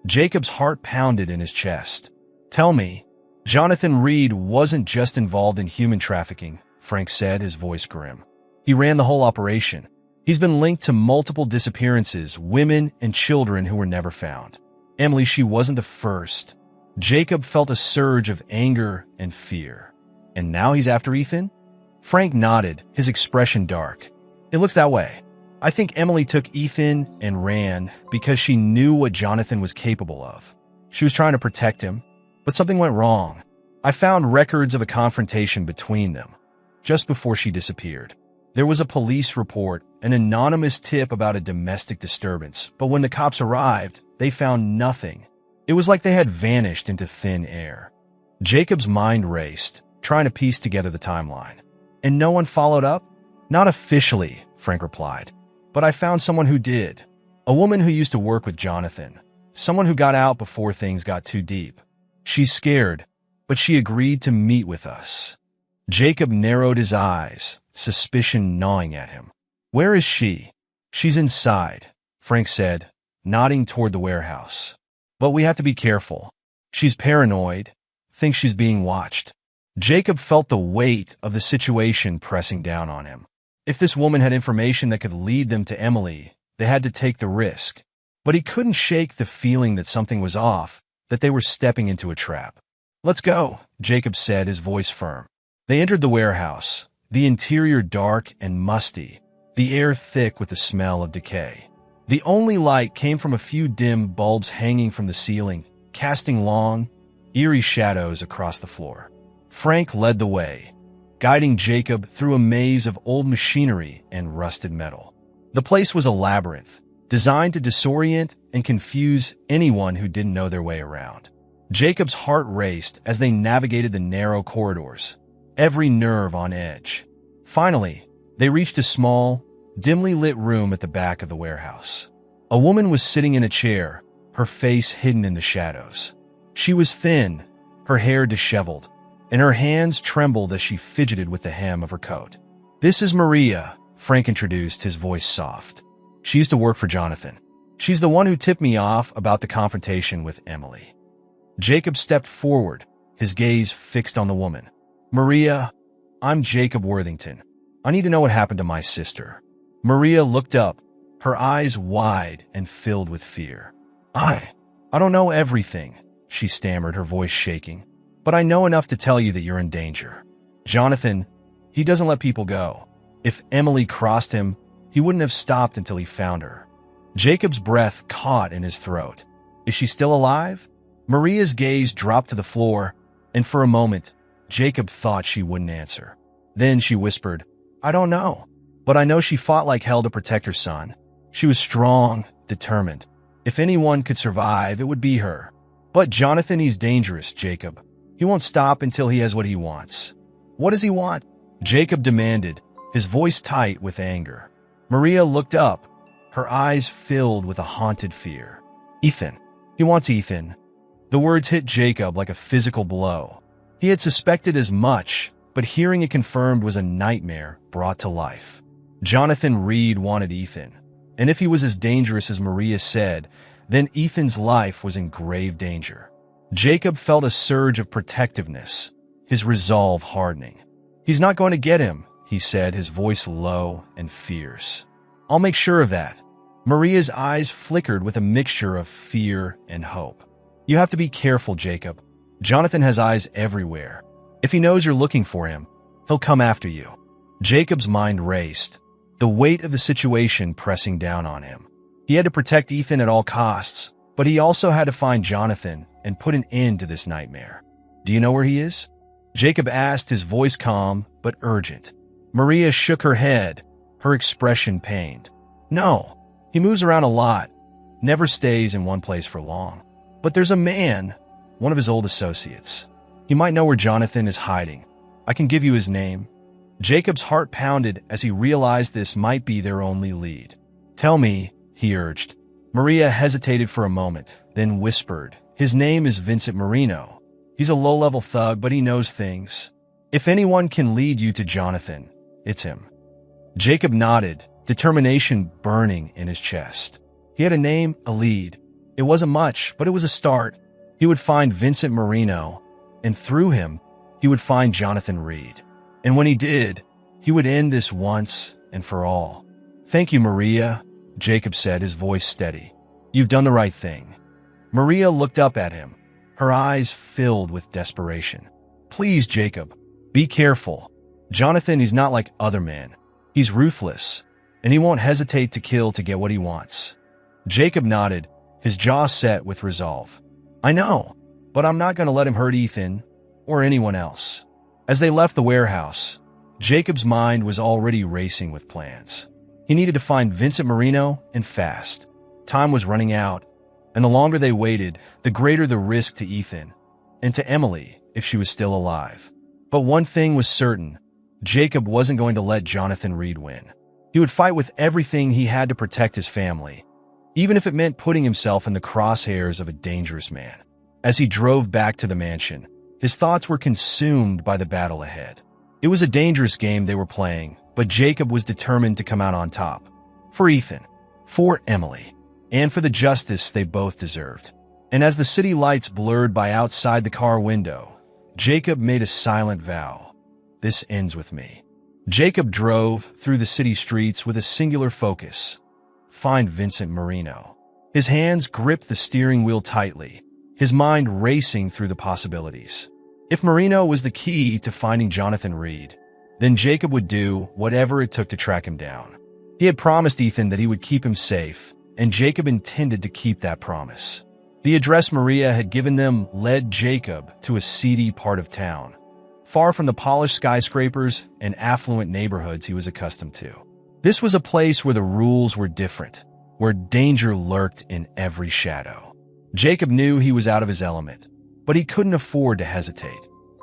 Jacob's heart pounded in his chest. "Tell me." "Jonathan Reed wasn't just involved in human trafficking," Frank said, his voice grim. "He ran the whole operation. He's been linked to multiple disappearances, women and children who were never found. Emily, she wasn't the first." Jacob felt a surge of anger and fear. "And now he's after Ethan?" Frank nodded, his expression dark. "It looks that way. I think Emily took Ethan and ran because she knew what Jonathan was capable of. She was trying to protect him, but something went wrong. I found records of a confrontation between them, just before she disappeared. There was a police report, an anonymous tip about a domestic disturbance, but when the cops arrived, they found nothing. It was like they had vanished into thin air. Jacob's mind raced, trying to piece together the timeline. And no one followed up? Not officially, Frank replied. But I found someone who did. A woman who used to work with Jonathan. Someone who got out before things got too deep. She's scared, but she agreed to meet with us. Jacob narrowed his eyes, suspicion gnawing at him. Where is she? She's inside, Frank said, nodding toward the warehouse. But we have to be careful. She's paranoid, thinks she's being watched. Jacob felt the weight of the situation pressing down on him. If this woman had information that could lead them to Emily, they had to take the risk. But he couldn't shake the feeling that something was off, that they were stepping into a trap. Let's go, Jacob said, his voice firm. They entered the warehouse, the interior dark and musty, the air thick with the smell of decay. The only light came from a few dim bulbs hanging from the ceiling, casting long, eerie shadows across the floor. Frank led the way, guiding Jacob through a maze of old machinery and rusted metal. The place was a labyrinth, designed to disorient and confuse anyone who didn't know their way around. Jacob's heart raced as they navigated the narrow corridors, every nerve on edge. Finally, they reached a small, dimly lit room at the back of the warehouse. A woman was sitting in a chair, her face hidden in the shadows. She was thin, her hair disheveled, and her hands trembled as she fidgeted with the hem of her coat. This is Maria, Frank introduced, his voice soft. She used to work for Jonathan. She's the one who tipped me off about the confrontation with Emily. Jacob stepped forward, his gaze fixed on the woman. Maria, I'm Jacob Worthington. I need to know what happened to my sister. Maria looked up, her eyes wide and filled with fear. I don't know everything, she stammered, her voice shaking. But I know enough to tell you that you're in danger. Jonathan, he doesn't let people go. If Emily crossed him, he wouldn't have stopped until he found her. Jacob's breath caught in his throat. Is she still alive? Maria's gaze dropped to the floor, and for a moment, Jacob thought she wouldn't answer. Then she whispered, I don't know, but I know she fought like hell to protect her son. She was strong, determined. If anyone could survive, it would be her. But Jonathan, he's dangerous, Jacob. He won't stop until he has what he wants. What does he want? Jacob demanded, his voice tight with anger. Maria looked up, her eyes filled with a haunted fear. Ethan. He wants Ethan. The words hit Jacob like a physical blow. He had suspected as much, but hearing it confirmed was a nightmare brought to life. Jonathan Reed wanted Ethan, and if he was as dangerous as Maria said, then Ethan's life was in grave danger. Jacob felt a surge of protectiveness, his resolve hardening. He's not going to get him, he said, his voice low and fierce. I'll make sure of that. Maria's eyes flickered with a mixture of fear and hope. You have to be careful, Jacob. Jonathan has eyes everywhere. If he knows you're looking for him, he'll come after you. Jacob's mind raced, the weight of the situation pressing down on him. He had to protect Ethan at all costs, but he also had to find Jonathan and put an end to this nightmare. Do you know where he is? Jacob asked, his voice calm but urgent. Maria shook her head, her expression pained. No, he moves around a lot, never stays in one place for long. But there's a man, one of his old associates. He might know where Jonathan is hiding. I can give you his name. Jacob's heart pounded as he realized this might be their only lead. Tell me, he urged. Maria hesitated for a moment, then whispered, his name is Vincent Marino. He's a low-level thug, but he knows things. If anyone can lead you to Jonathan, it's him. Jacob nodded, determination burning in his chest. He had a name, a lead. It wasn't much, but it was a start. He would find Vincent Marino, and through him, he would find Jonathan Reed. And when he did, he would end this once and for all. Thank you, Maria, Jacob said, his voice steady. You've done the right thing. Maria looked up at him, her eyes filled with desperation. Please, Jacob, be careful. Jonathan, he's not like other men. He's ruthless, and he won't hesitate to kill to get what he wants. Jacob nodded, his jaw set with resolve. I know, but I'm not going to let him hurt Ethan or anyone else. As they left the warehouse, Jacob's mind was already racing with plans. He needed to find Vincent Marino and fast. Time was running out, and the longer they waited, the greater the risk to Ethan and to Emily if she was still alive. But one thing was certain: Jacob wasn't going to let Jonathan Reed win. He would fight with everything he had to protect his family, even if it meant putting himself in the crosshairs of a dangerous man. As he drove back to the mansion, his thoughts were consumed by the battle ahead. It was a dangerous game they were playing, but Jacob was determined to come out on top. For Ethan, for Emily, and for the justice they both deserved. And as the city lights blurred by outside the car window, Jacob made a silent vow. This ends with me. Jacob drove through the city streets with a singular focus: find Vincent Marino. His hands gripped the steering wheel tightly, his mind racing through the possibilities. If Marino was the key to finding Jonathan Reed, then Jacob would do whatever it took to track him down. He had promised Ethan that he would keep him safe, and Jacob intended to keep that promise. The address Maria had given them led Jacob to a seedy part of town, far from the polished skyscrapers and affluent neighborhoods he was accustomed to. This was a place where the rules were different, where danger lurked in every shadow. Jacob knew he was out of his element, but he couldn't afford to hesitate.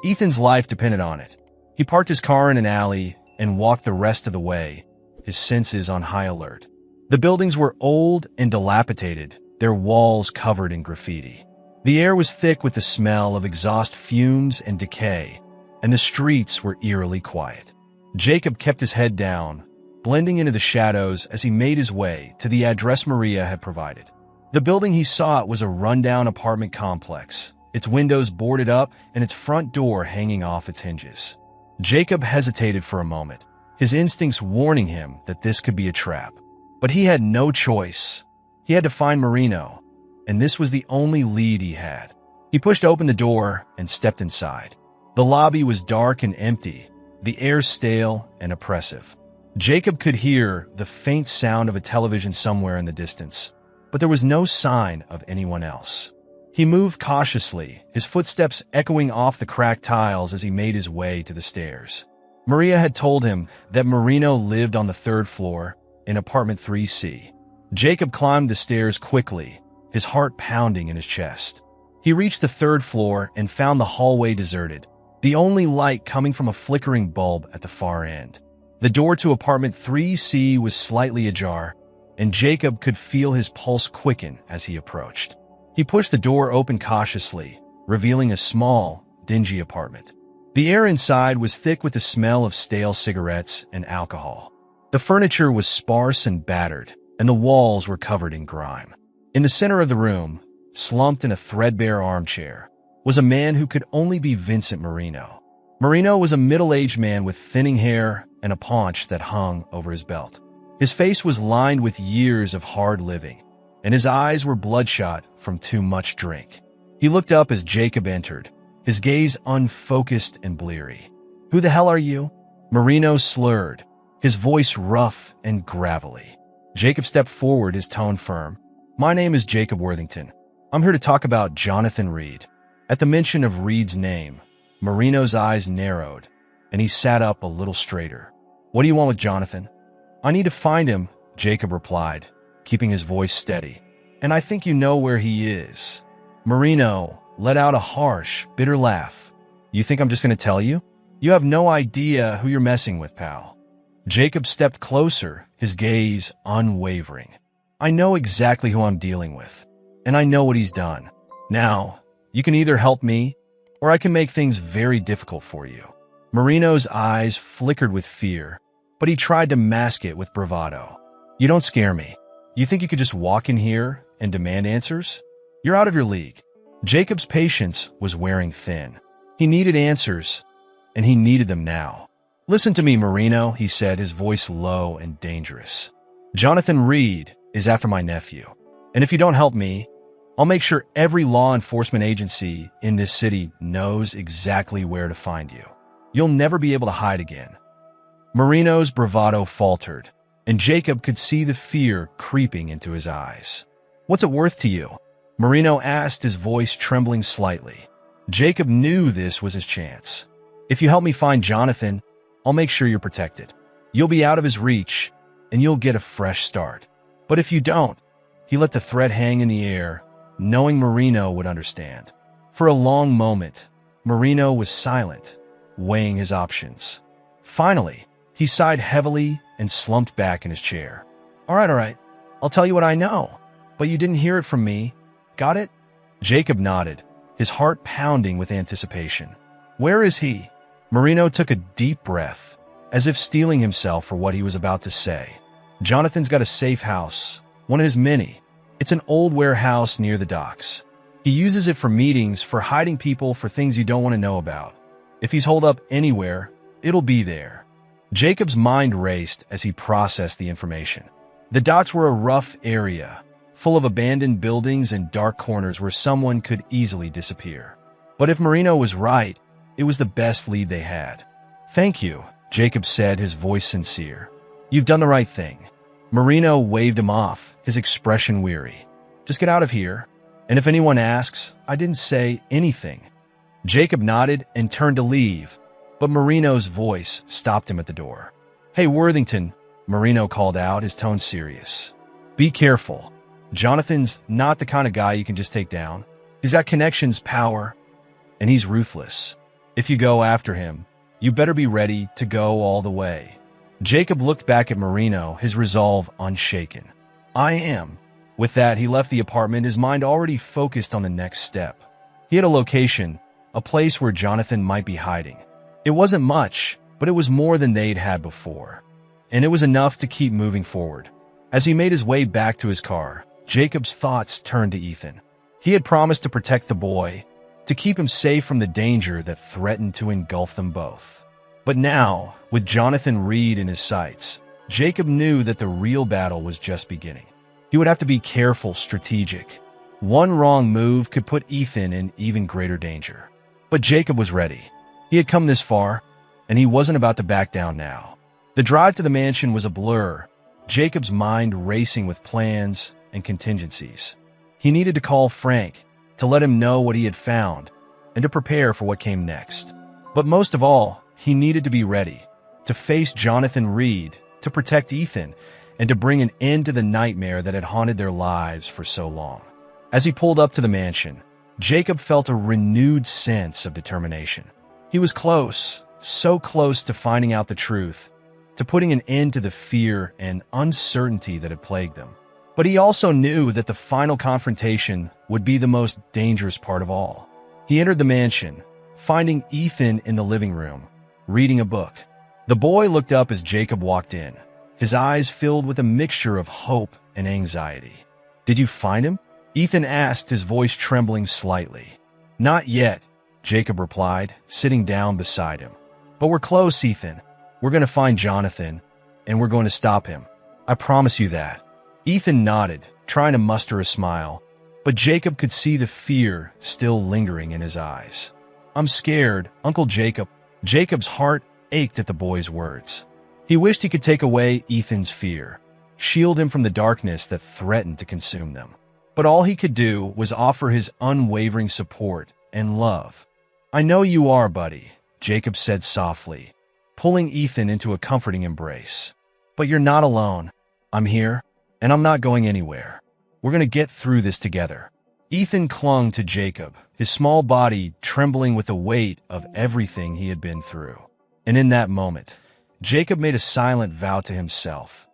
Ethan's life depended on it. He parked his car in an alley and walked the rest of the way, his senses on high alert. The buildings were old and dilapidated, their walls covered in graffiti. The air was thick with the smell of exhaust fumes and decay, and the streets were eerily quiet. Jacob kept his head down, blending into the shadows as he made his way to the address Maria had provided. The building he sought was a rundown apartment complex, its windows boarded up and its front door hanging off its hinges. Jacob hesitated for a moment, his instincts warning him that this could be a trap. But he had no choice. He had to find Marino, and this was the only lead he had. He pushed open the door and stepped inside. The lobby was dark and empty, the air stale and oppressive. Jacob could hear the faint sound of a television somewhere in the distance, but there was no sign of anyone else. He moved cautiously, his footsteps echoing off the cracked tiles as he made his way to the stairs. Maria had told him that Marino lived on the third floor, in apartment 3C. Jacob climbed the stairs quickly, his heart pounding in his chest. He reached the third floor and found the hallway deserted, the only light coming from a flickering bulb at the far end. The door to apartment 3C was slightly ajar, and Jacob could feel his pulse quicken as he approached. He pushed the door open cautiously, revealing a small, dingy apartment. The air inside was thick with the smell of stale cigarettes and alcohol. The furniture was sparse and battered, and the walls were covered in grime. In the center of the room, slumped in a threadbare armchair, was a man who could only be Vincent Marino. Marino was a middle-aged man with thinning hair and a paunch that hung over his belt. His face was lined with years of hard living, and his eyes were bloodshot from too much drink. He looked up as Jacob entered, his gaze unfocused and bleary. "Who the hell are you?" Marino slurred, his voice rough and gravelly. Jacob stepped forward, his tone firm. "My name is Jacob Worthington. I'm here to talk about Jonathan Reed." At the mention of Reed's name, Marino's eyes narrowed, and he sat up a little straighter. "What do you want with Jonathan?" "I need to find him," Jacob replied, keeping his voice steady. "And I think you know where he is." Marino let out a harsh, bitter laugh. "You think I'm just going to tell you? You have no idea who you're messing with, pal." Jacob stepped closer, his gaze unwavering. "I know exactly who I'm dealing with, and I know what he's done. Now, you can either help me, or I can make things very difficult for you." Marino's eyes flickered with fear, but he tried to mask it with bravado. "You don't scare me. You think you could just walk in here and demand answers? You're out of your league." Jacob's patience was wearing thin. He needed answers, and he needed them now. "Listen to me, Marino," he said, his voice low and dangerous. "Jonathan Reed is after my nephew, and if you don't help me, I'll make sure every law enforcement agency in this city knows exactly where to find you. You'll never be able to hide again." Marino's bravado faltered, and Jacob could see the fear creeping into his eyes. "What's it worth to you?" Marino asked, his voice trembling slightly. Jacob knew this was his chance. If you help me find Jonathan, I'll make sure you're protected. You'll be out of his reach, and you'll get a fresh start. But if you don't, he let the threat hang in the air, knowing Marino would understand. For a long moment, Marino was silent, weighing his options. Finally, he sighed heavily and slumped back in his chair. All right. I'll tell you what I know, but you didn't hear it from me. Got it? Jacob nodded, his heart pounding with anticipation. Where is he? Marino took a deep breath, as if steeling himself for what he was about to say. Jonathan's got a safe house, one of his many. It's an old warehouse near the docks. He uses it for meetings, for hiding people, for things you don't want to know about. If he's holed up anywhere, it'll be there. Jacob's mind raced as he processed the information. The docks were a rough area, full of abandoned buildings and dark corners where someone could easily disappear. But if Marino was right, it was the best lead they had. Thank you, Jacob said, his voice sincere. You've done the right thing. Marino waved him off, his expression weary. Just get out of here, and if anyone asks, I didn't say anything. Jacob nodded and turned to leave, but Marino's voice stopped him at the door. Hey, Worthington, Marino called out, his tone serious. Be careful. Jonathan's not the kind of guy you can just take down. He's got connections, power, and he's ruthless. If you go after him, you better be ready to go all the way. Jacob looked back at Marino, his resolve unshaken. I am. With that, he left the apartment, his mind already focused on the next step. He had a location, a place where Jonathan might be hiding. It wasn't much, but it was more than they'd had before. And it was enough to keep moving forward. As he made his way back to his car, Jacob's thoughts turned to Ethan. He had promised to protect the boy, to keep him safe from the danger that threatened to engulf them both. But now, with Jonathan Reed in his sights, Jacob knew that the real battle was just beginning. He would have to be careful, strategic. One wrong move could put Ethan in even greater danger. But Jacob was ready. He had come this far, and he wasn't about to back down now. The drive to the mansion was a blur, Jacob's mind racing with plans and contingencies. He needed to call Frank, to let him know what he had found, and to prepare for what came next. But most of all, he needed to be ready, to face Jonathan Reed, to protect Ethan, and to bring an end to the nightmare that had haunted their lives for so long. As he pulled up to the mansion, Jacob felt a renewed sense of determination. He was close, so close to finding out the truth, to putting an end to the fear and uncertainty that had plagued them. But he also knew that the final confrontation would be the most dangerous part of all. He entered the mansion, finding Ethan in the living room, reading a book. The boy looked up as Jacob walked in, his eyes filled with a mixture of hope and anxiety. Did you find him? Ethan asked, his voice trembling slightly. Not yet, Jacob replied, sitting down beside him. But we're close, Ethan. We're going to find Jonathan, and we're going to stop him. I promise you that. Ethan nodded, trying to muster a smile, but Jacob could see the fear still lingering in his eyes. I'm scared, Uncle Jacob. Jacob's heart ached at the boy's words. He wished he could take away Ethan's fear, shield him from the darkness that threatened to consume them. But all he could do was offer his unwavering support and love. I know you are, buddy, Jacob said softly, pulling Ethan into a comforting embrace. But you're not alone. I'm here, and I'm not going anywhere. We're going to get through this together. Ethan clung to Jacob, his small body trembling with the weight of everything he had been through. And in that moment, Jacob made a silent vow to himself.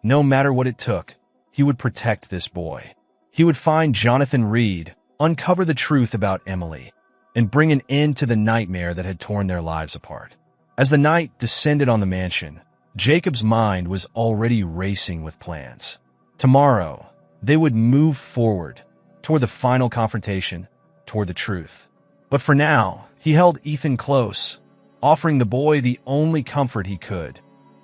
No matter what it took, he would protect this boy. He would find Jonathan Reed, uncover the truth about Emily, and bring an end to the nightmare that had torn their lives apart. As the night descended on the mansion, Jacob's mind was already racing with plans. Tomorrow, they would move forward, toward the final confrontation, toward the truth. But for now, he held Ethan close, offering the boy the only comfort he could,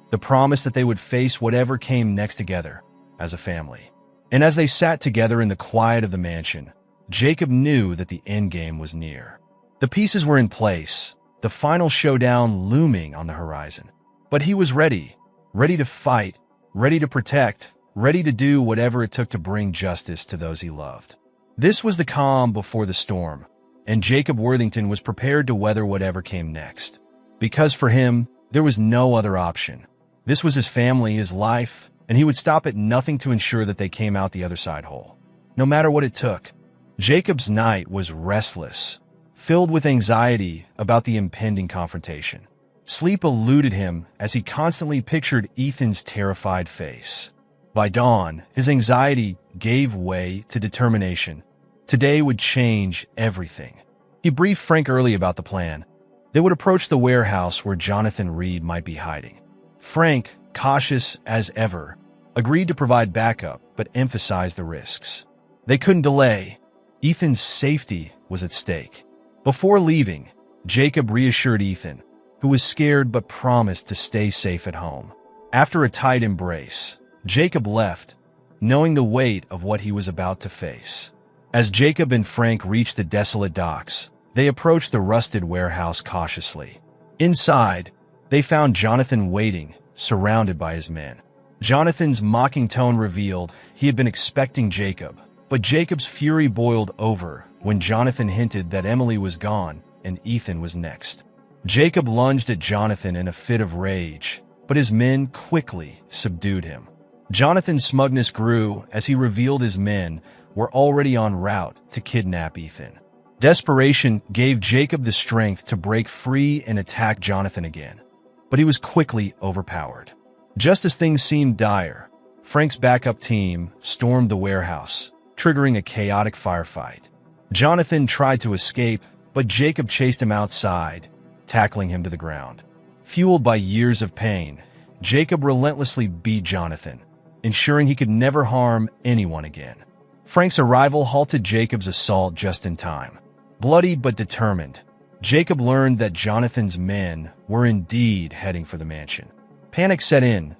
the promise that they would face whatever came next together, as a family. And as they sat together in the quiet of the mansion, Jacob knew that the endgame was near. The pieces were in place, the final showdown looming on the horizon. But he was ready, ready to fight, ready to protect, ready to do whatever it took to bring justice to those he loved. This was the calm before the storm, and Jacob Worthington was prepared to weather whatever came next. Because for him, there was no other option. This was his family, his life, and he would stop at nothing to ensure that they came out the other side whole. No matter what it took. Jacob's night was restless, filled with anxiety about the impending confrontation. Sleep eluded him as he constantly pictured Ethan's terrified face. By dawn, his anxiety gave way to determination. Today would change everything. He briefed Frank early about the plan. They would approach the warehouse where Jonathan Reed might be hiding. Frank, cautious as ever, agreed to provide backup but emphasized the risks. They couldn't delay. Ethan's safety was at stake. Before leaving, Jacob reassured Ethan, who was scared but promised to stay safe at home. After a tight embrace, Jacob left, knowing the weight of what he was about to face. As Jacob and Frank reached the desolate docks, they approached the rusted warehouse cautiously. Inside, they found Jonathan waiting, surrounded by his men. Jonathan's mocking tone revealed he had been expecting Jacob, but Jacob's fury boiled over when Jonathan hinted that Emily was gone and Ethan was next. Jacob lunged at Jonathan in a fit of rage, but his men quickly subdued him. Jonathan's smugness grew as he revealed his men were already en route to kidnap Ethan. Desperation gave Jacob the strength to break free and attack Jonathan again, but he was quickly overpowered. Just as things seemed dire, Frank's backup team stormed the warehouse, triggering a chaotic firefight. Jonathan tried to escape, but Jacob chased him outside, tackling him to the ground. Fueled by years of pain, Jacob relentlessly beat Jonathan, ensuring he could never harm anyone again. Frank's arrival halted Jacob's assault just in time. Bloody but determined, Jacob learned that Jonathan's men were indeed heading for the mansion. Panic set in.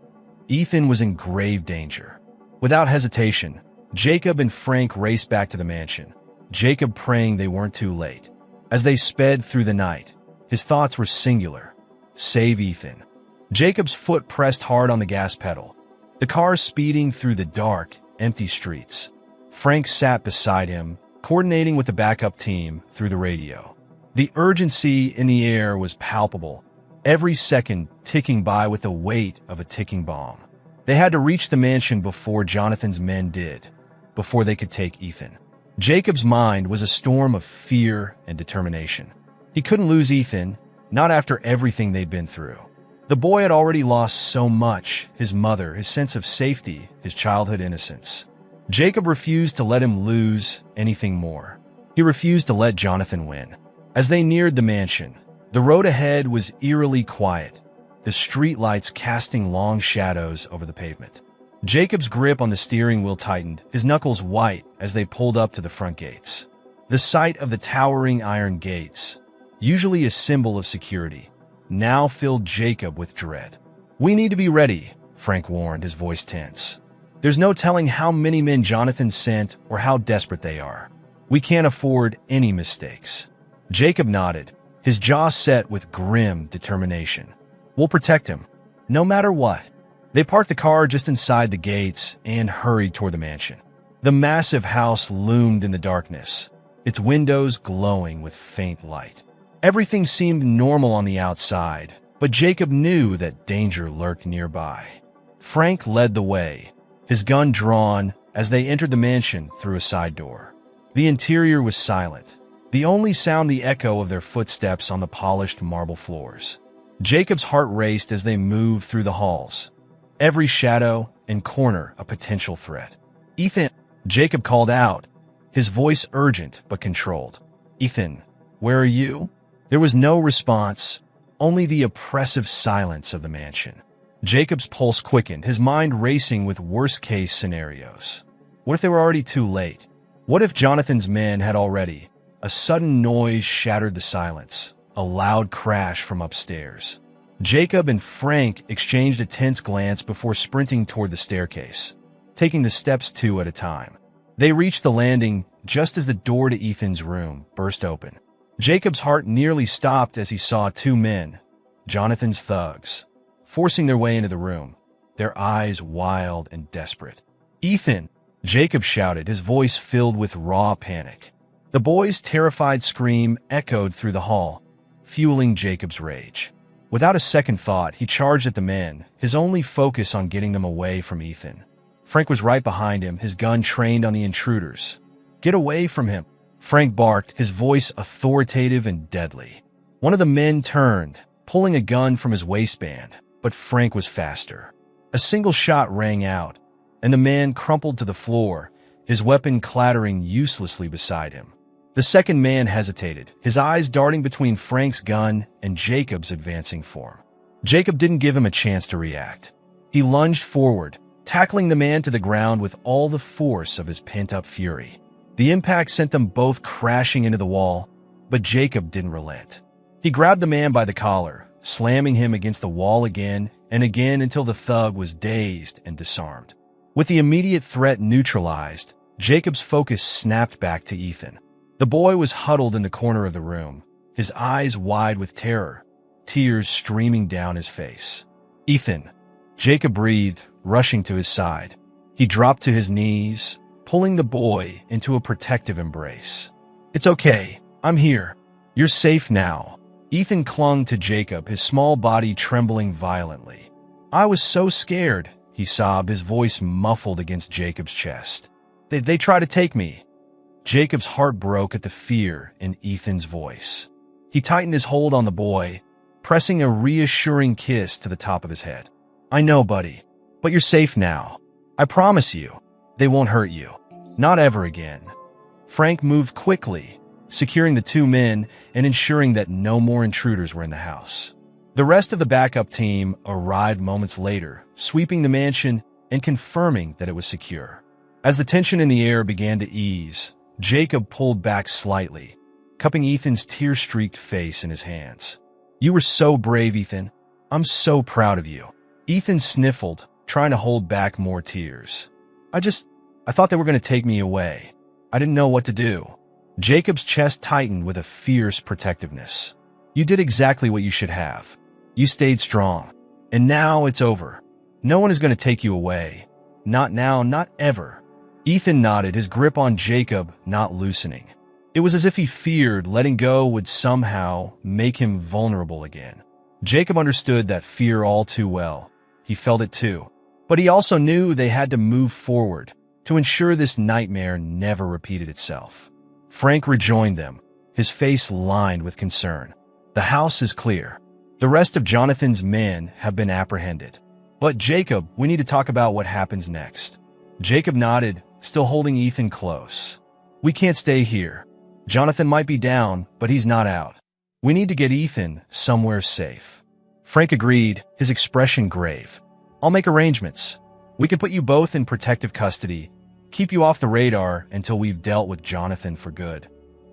Ethan was in grave danger. Without hesitation, Jacob and Frank raced back to the mansion, Jacob praying they weren't too late. As they sped through the night, his thoughts were singular: save Ethan. Jacob's foot pressed hard on the gas pedal, the car speeding through the dark, empty streets. Frank sat beside him, coordinating with the backup team through the radio. The urgency in the air was palpable, every second ticking by with the weight of a ticking bomb. They had to reach the mansion before Jonathan's men did, before they could take Ethan. Jacob's mind was a storm of fear and determination. He couldn't lose Ethan, not after everything they'd been through. The boy had already lost so much: his mother, his sense of safety, his childhood innocence. Jacob refused to let him lose anything more. He refused to let Jonathan win. As they neared the mansion, the road ahead was eerily quiet, the streetlights casting long shadows over the pavement. Jacob's grip on the steering wheel tightened, his knuckles white as they pulled up to the front gates. The sight of the towering iron gates, usually a symbol of security, now filled Jacob with dread. "We need to be ready," Frank warned, his voice tense. "There's no telling how many men Jonathan sent or how desperate they are. We can't afford any mistakes." Jacob nodded, his jaw set with grim determination. "We'll protect him, no matter what." They parked the car just inside the gates and hurried toward the mansion. The massive house loomed in the darkness, its windows glowing with faint light. Everything seemed normal on the outside, but Jacob knew that danger lurked nearby. Frank led the way, his gun drawn as they entered the mansion through a side door. The interior was silent, the only sound the echo of their footsteps on the polished marble floors. Jacob's heart raced as they moved through the halls, every shadow and corner a potential threat. "Ethan," Jacob called out, his voice urgent but controlled. "Ethan, where are you?" There was no response, only the oppressive silence of the mansion. Jacob's pulse quickened, his mind racing with worst-case scenarios. What if they were already too late? What if Jonathan's men had already? A sudden noise shattered the silence, a loud crash from upstairs. Jacob and Frank exchanged a tense glance before sprinting toward the staircase, taking the steps two at a time. They reached the landing just as the door to Ethan's room burst open. Jacob's heart nearly stopped as he saw two men, Jonathan's thugs, forcing their way into the room, their eyes wild and desperate. "Ethan!" Jacob shouted, his voice filled with raw panic. The boy's terrified scream echoed through the hall, fueling Jacob's rage. Without a second thought, he charged at the men, his only focus on getting them away from Ethan. Frank was right behind him, his gun trained on the intruders. "Get away from him!" Frank barked, his voice authoritative and deadly. One of the men turned, pulling a gun from his waistband, but Frank was faster. A single shot rang out, and the man crumpled to the floor, his weapon clattering uselessly beside him. The second man hesitated, his eyes darting between Frank's gun and Jacob's advancing form. Jacob didn't give him a chance to react. He lunged forward, tackling the man to the ground with all the force of his pent-up fury. The impact sent them both crashing into the wall, but Jacob didn't relent. He grabbed the man by the collar, slamming him against the wall again and again until the thug was dazed and disarmed. With the immediate threat neutralized, Jacob's focus snapped back to Ethan. The boy was huddled in the corner of the room, his eyes wide with terror, tears streaming down his face. "Ethan," Jacob breathed, rushing to his side. He dropped to his knees, pulling the boy into a protective embrace. "It's okay. I'm here. You're safe now." Ethan clung to Jacob, his small body trembling violently. "I was so scared," he sobbed, his voice muffled against Jacob's chest. They tried to take me." Jacob's heart broke at the fear in Ethan's voice. He tightened his hold on the boy, pressing a reassuring kiss to the top of his head. "I know, buddy, but you're safe now. I promise you, they won't hurt you. Not ever again." Frank moved quickly, securing the two men and ensuring that no more intruders were in the house. The rest of the backup team arrived moments later, sweeping the mansion and confirming that it was secure. As the tension in the air began to ease, Jacob pulled back slightly, cupping Ethan's tear-streaked face in his hands. "You were so brave, Ethan. I'm so proud of you." Ethan sniffled, trying to hold back more tears. I thought they were going to take me away. I didn't know what to do." Jacob's chest tightened with a fierce protectiveness. "You did exactly what you should have. You stayed strong. And now it's over. No one is going to take you away. Not now, not ever." Ethan nodded, his grip on Jacob not loosening. It was as if he feared letting go would somehow make him vulnerable again. Jacob understood that fear all too well. He felt it too. But he also knew they had to move forward to ensure this nightmare never repeated itself. Frank rejoined them, his face lined with concern. "The house is clear. The rest of Jonathan's men have been apprehended. But Jacob, we need to talk about what happens next." Jacob nodded, still holding Ethan close. "We can't stay here. Jonathan might be down, but he's not out. We need to get Ethan somewhere safe." Frank agreed, his expression grave. "I'll make arrangements. We could put you both in protective custody, keep you off the radar until we've dealt with Jonathan for good."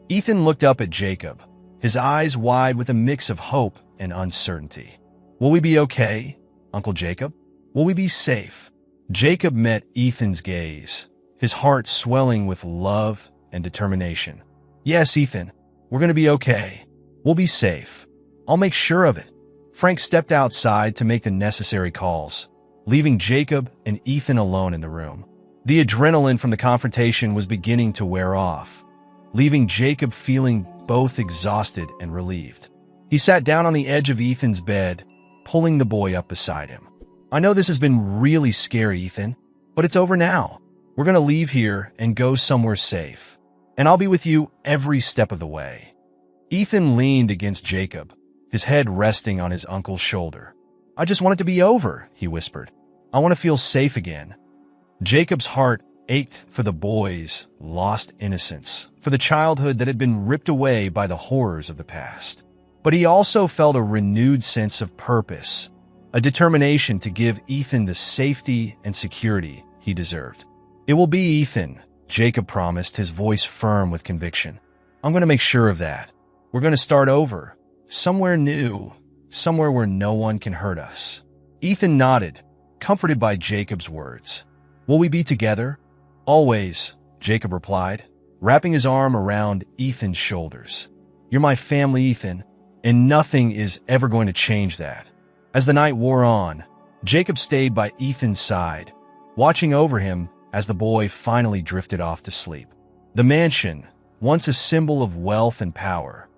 Ethan looked up at Jacob, his eyes wide with a mix of hope and uncertainty. "Will we be okay, Uncle Jacob? Will we be safe?" Jacob met Ethan's gaze, his heart swelling with love and determination. "Yes, Ethan, we're going to be okay. We'll be safe. I'll make sure of it." Frank stepped outside to make the necessary calls, leaving Jacob and Ethan alone in the room. The adrenaline from the confrontation was beginning to wear off, leaving Jacob feeling both exhausted and relieved. He sat down on the edge of Ethan's bed, pulling the boy up beside him. "I know this has been really scary, Ethan, but it's over now. We're going to leave here and go somewhere safe. And I'll be with you every step of the way." Ethan leaned against Jacob, his head resting on his uncle's shoulder. "I just want it to be over," he whispered. "I want to feel safe again." Jacob's heart ached for the boy's lost innocence, for the childhood that had been ripped away by the horrors of the past. But he also felt a renewed sense of purpose, a determination to give Ethan the safety and security he deserved. "It will be Ethan," Jacob promised, his voice firm with conviction. "I'm going to make sure of that. We're going to start over, somewhere new, somewhere where no one can hurt us." Ethan nodded, comforted by Jacob's words. "Will we be together?" "Always," Jacob replied, wrapping his arm around Ethan's shoulders. "You're my family, Ethan, and nothing is ever going to change that." As the night wore on, Jacob stayed by Ethan's side, watching over him as the boy finally drifted off to sleep. The mansion, once a symbol of wealth and power,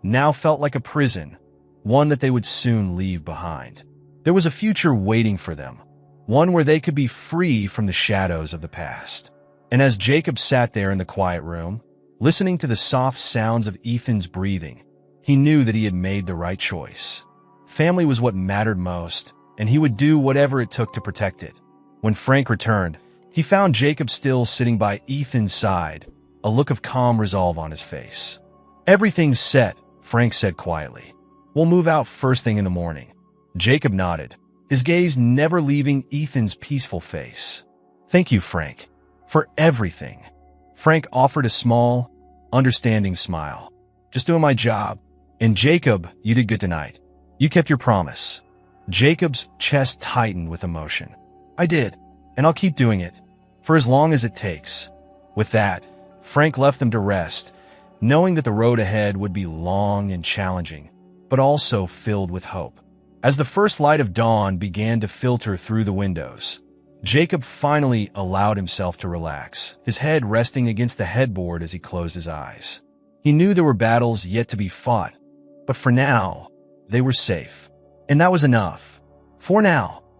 now felt like a prison, one that they would soon leave behind. There was a future waiting for them, one where they could be free from the shadows of the past. And as Jacob sat there in the quiet room, listening to the soft sounds of Ethan's breathing, he knew that he had made the right choice. Family was what mattered most, and he would do whatever it took to protect it. When Frank returned, he found Jacob still sitting by Ethan's side, a look of calm resolve on his face. "Everything's set," Frank said quietly. "We'll move out first thing in the morning." Jacob nodded, his gaze never leaving Ethan's peaceful face. "Thank you, Frank, for everything." Frank offered a small, understanding smile. "Just doing my job." "And Jacob, you did good tonight. You kept your promise." Jacob's chest tightened with emotion. "I did, and I'll keep doing it, for as long as it takes." With that, Frank left them to rest, knowing that the road ahead would be long and challenging, but also filled with hope. As the first light of dawn began to filter through the windows, Jacob finally allowed himself to relax, his head resting against the headboard as he closed his eyes. He knew there were battles yet to be fought, but for now, they were safe. And that was enough. For now.